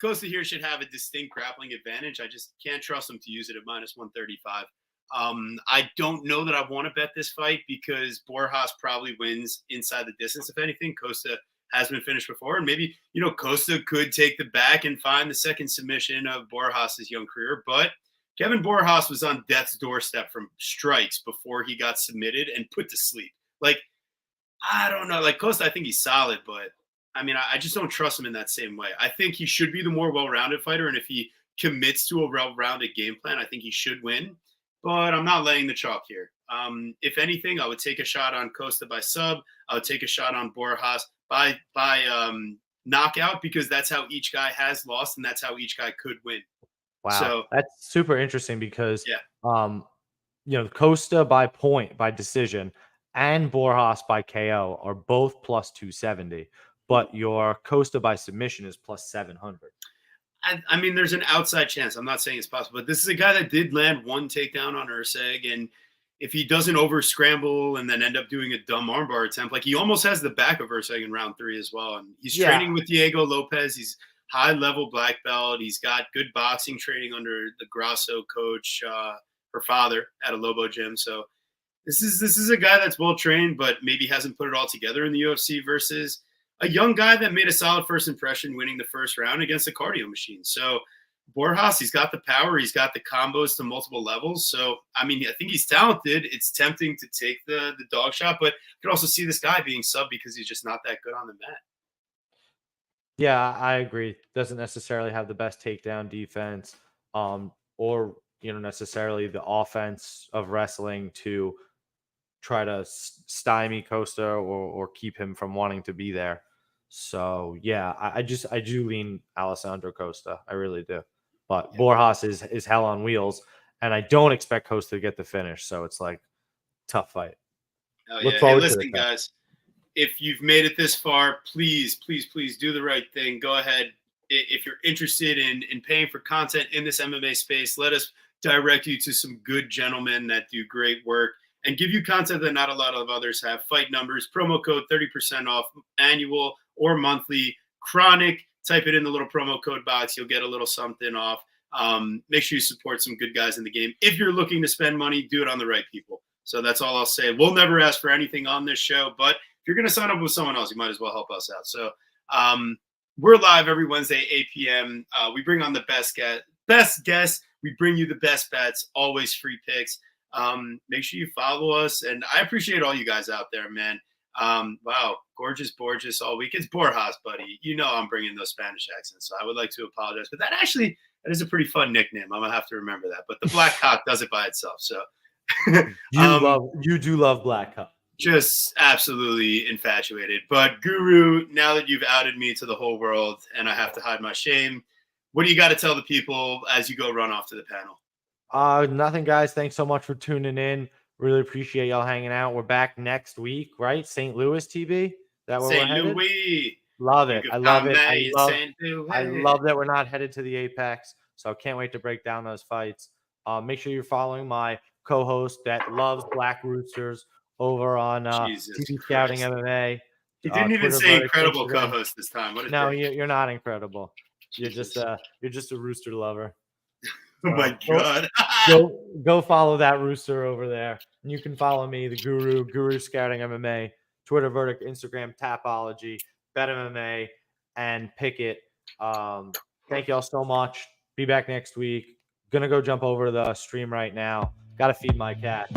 Speaker 1: Costa here should have a distinct grappling advantage. I just can't trust him to use it at minus 135. I don't know that I want to bet this fight because Borjas probably wins inside the distance. If anything, Costa has been finished before. And maybe, Costa could take the back and find the second submission of Borjas' young career. But Kevin Borjas was on death's doorstep from strikes before he got submitted and put to sleep. Like, I don't know. Like, Costa, I think he's solid, but I mean, I just don't trust him in that same way. I think he should be the more well-rounded fighter, and if he commits to a well-rounded game plan, I think he should win. But I'm not laying the chalk here. If anything, I would take a shot on Costa by sub. I would take a shot on Borjas by knockout, because that's how each guy has lost, and that's how each guy could win.
Speaker 2: Wow, so that's super interesting because,
Speaker 1: Costa
Speaker 2: by decision and Borjas by KO are both plus 270. but your Costa by submission is plus 700.
Speaker 1: I mean, there's an outside chance. I'm not saying it's possible, but this is a guy that did land one takedown on Erceg, and if he doesn't over scramble and then end up doing a dumb armbar attempt, like he almost has the back of Erceg in round 3 as well. And he's training with Diego Lopez. He's high level black belt. He's got good boxing training under the Grasso coach, her father at a Lobo gym. So this is a guy that's well trained, but maybe hasn't put it all together in the UFC versus a young guy that made a solid first impression winning the first round against a cardio machine. So Borjas, he's got the power. He's got the combos to multiple levels. So, I mean, I think he's talented. It's tempting to take the dog shot, but you can also see this guy being subbed because he's just not that good on the mat.
Speaker 2: Yeah, I agree. Doesn't necessarily have the best takedown defense, or necessarily the offense of wrestling to try to stymie Costa or keep him from wanting to be there. So yeah, I do lean Alessandro Costa. I really do. But Borjas is hell on wheels, and I don't expect Costa to get the finish. So it's like tough fight.
Speaker 1: Oh, yeah. Hey, listen, guys, if you've made it this far, please do the right thing. Go ahead. If you're interested in paying for content in this MMA space, let us direct you to some good gentlemen that do great work and give you content that not a lot of others have. Fight numbers, promo code 30% off annual or monthly. Chronic, type it in the little promo code box. You'll get a little something off. Make sure you support some good guys in the game. If you're looking to spend money, do it on the right people. So that's all I'll say. We'll never ask for anything on this show, but if you're going to sign up with someone else, you might as well help us out. So we're live every Wednesday, 8 p.m. We bring on the best guests. We bring you the best bets, always free picks. Make sure you follow us. And I appreciate all you guys out there, man. Wow, gorgeous all week. It's Borjas, buddy. I'm bringing those Spanish accents, so I would like to apologize. But that is a pretty fun nickname. I'm going to have to remember that. But the Black Cock does it by itself. So
Speaker 2: you do love Black Cock.
Speaker 1: Just absolutely infatuated. But Guru, now that you've outed me to the whole world and I have to hide my shame, what do you got to tell the people as you go run off to the panel?
Speaker 2: Nothing, guys. Thanks so much for tuning in. Really appreciate y'all hanging out. We're back next week, right? St. Louis, TB? That where
Speaker 1: St. Louis.
Speaker 2: Love it. I love it. I love that we're not headed to the Apex. So I can't wait to break down those fights. Make sure you're following my co-host that loves Black Roosters over on TV Scouting MMA.
Speaker 1: He didn't even say incredible co-host this time.
Speaker 2: No, you're not incredible. You're just a rooster lover.
Speaker 1: Oh my God.
Speaker 2: Go follow that rooster over there. And you can follow me, the Guru Scouting MMA, Twitter Verdict, Instagram Tapology, Bet MMA, and Pickett. Thank y'all so much. Be back next week. Gonna go jump over to the stream right now. Gotta feed my cats.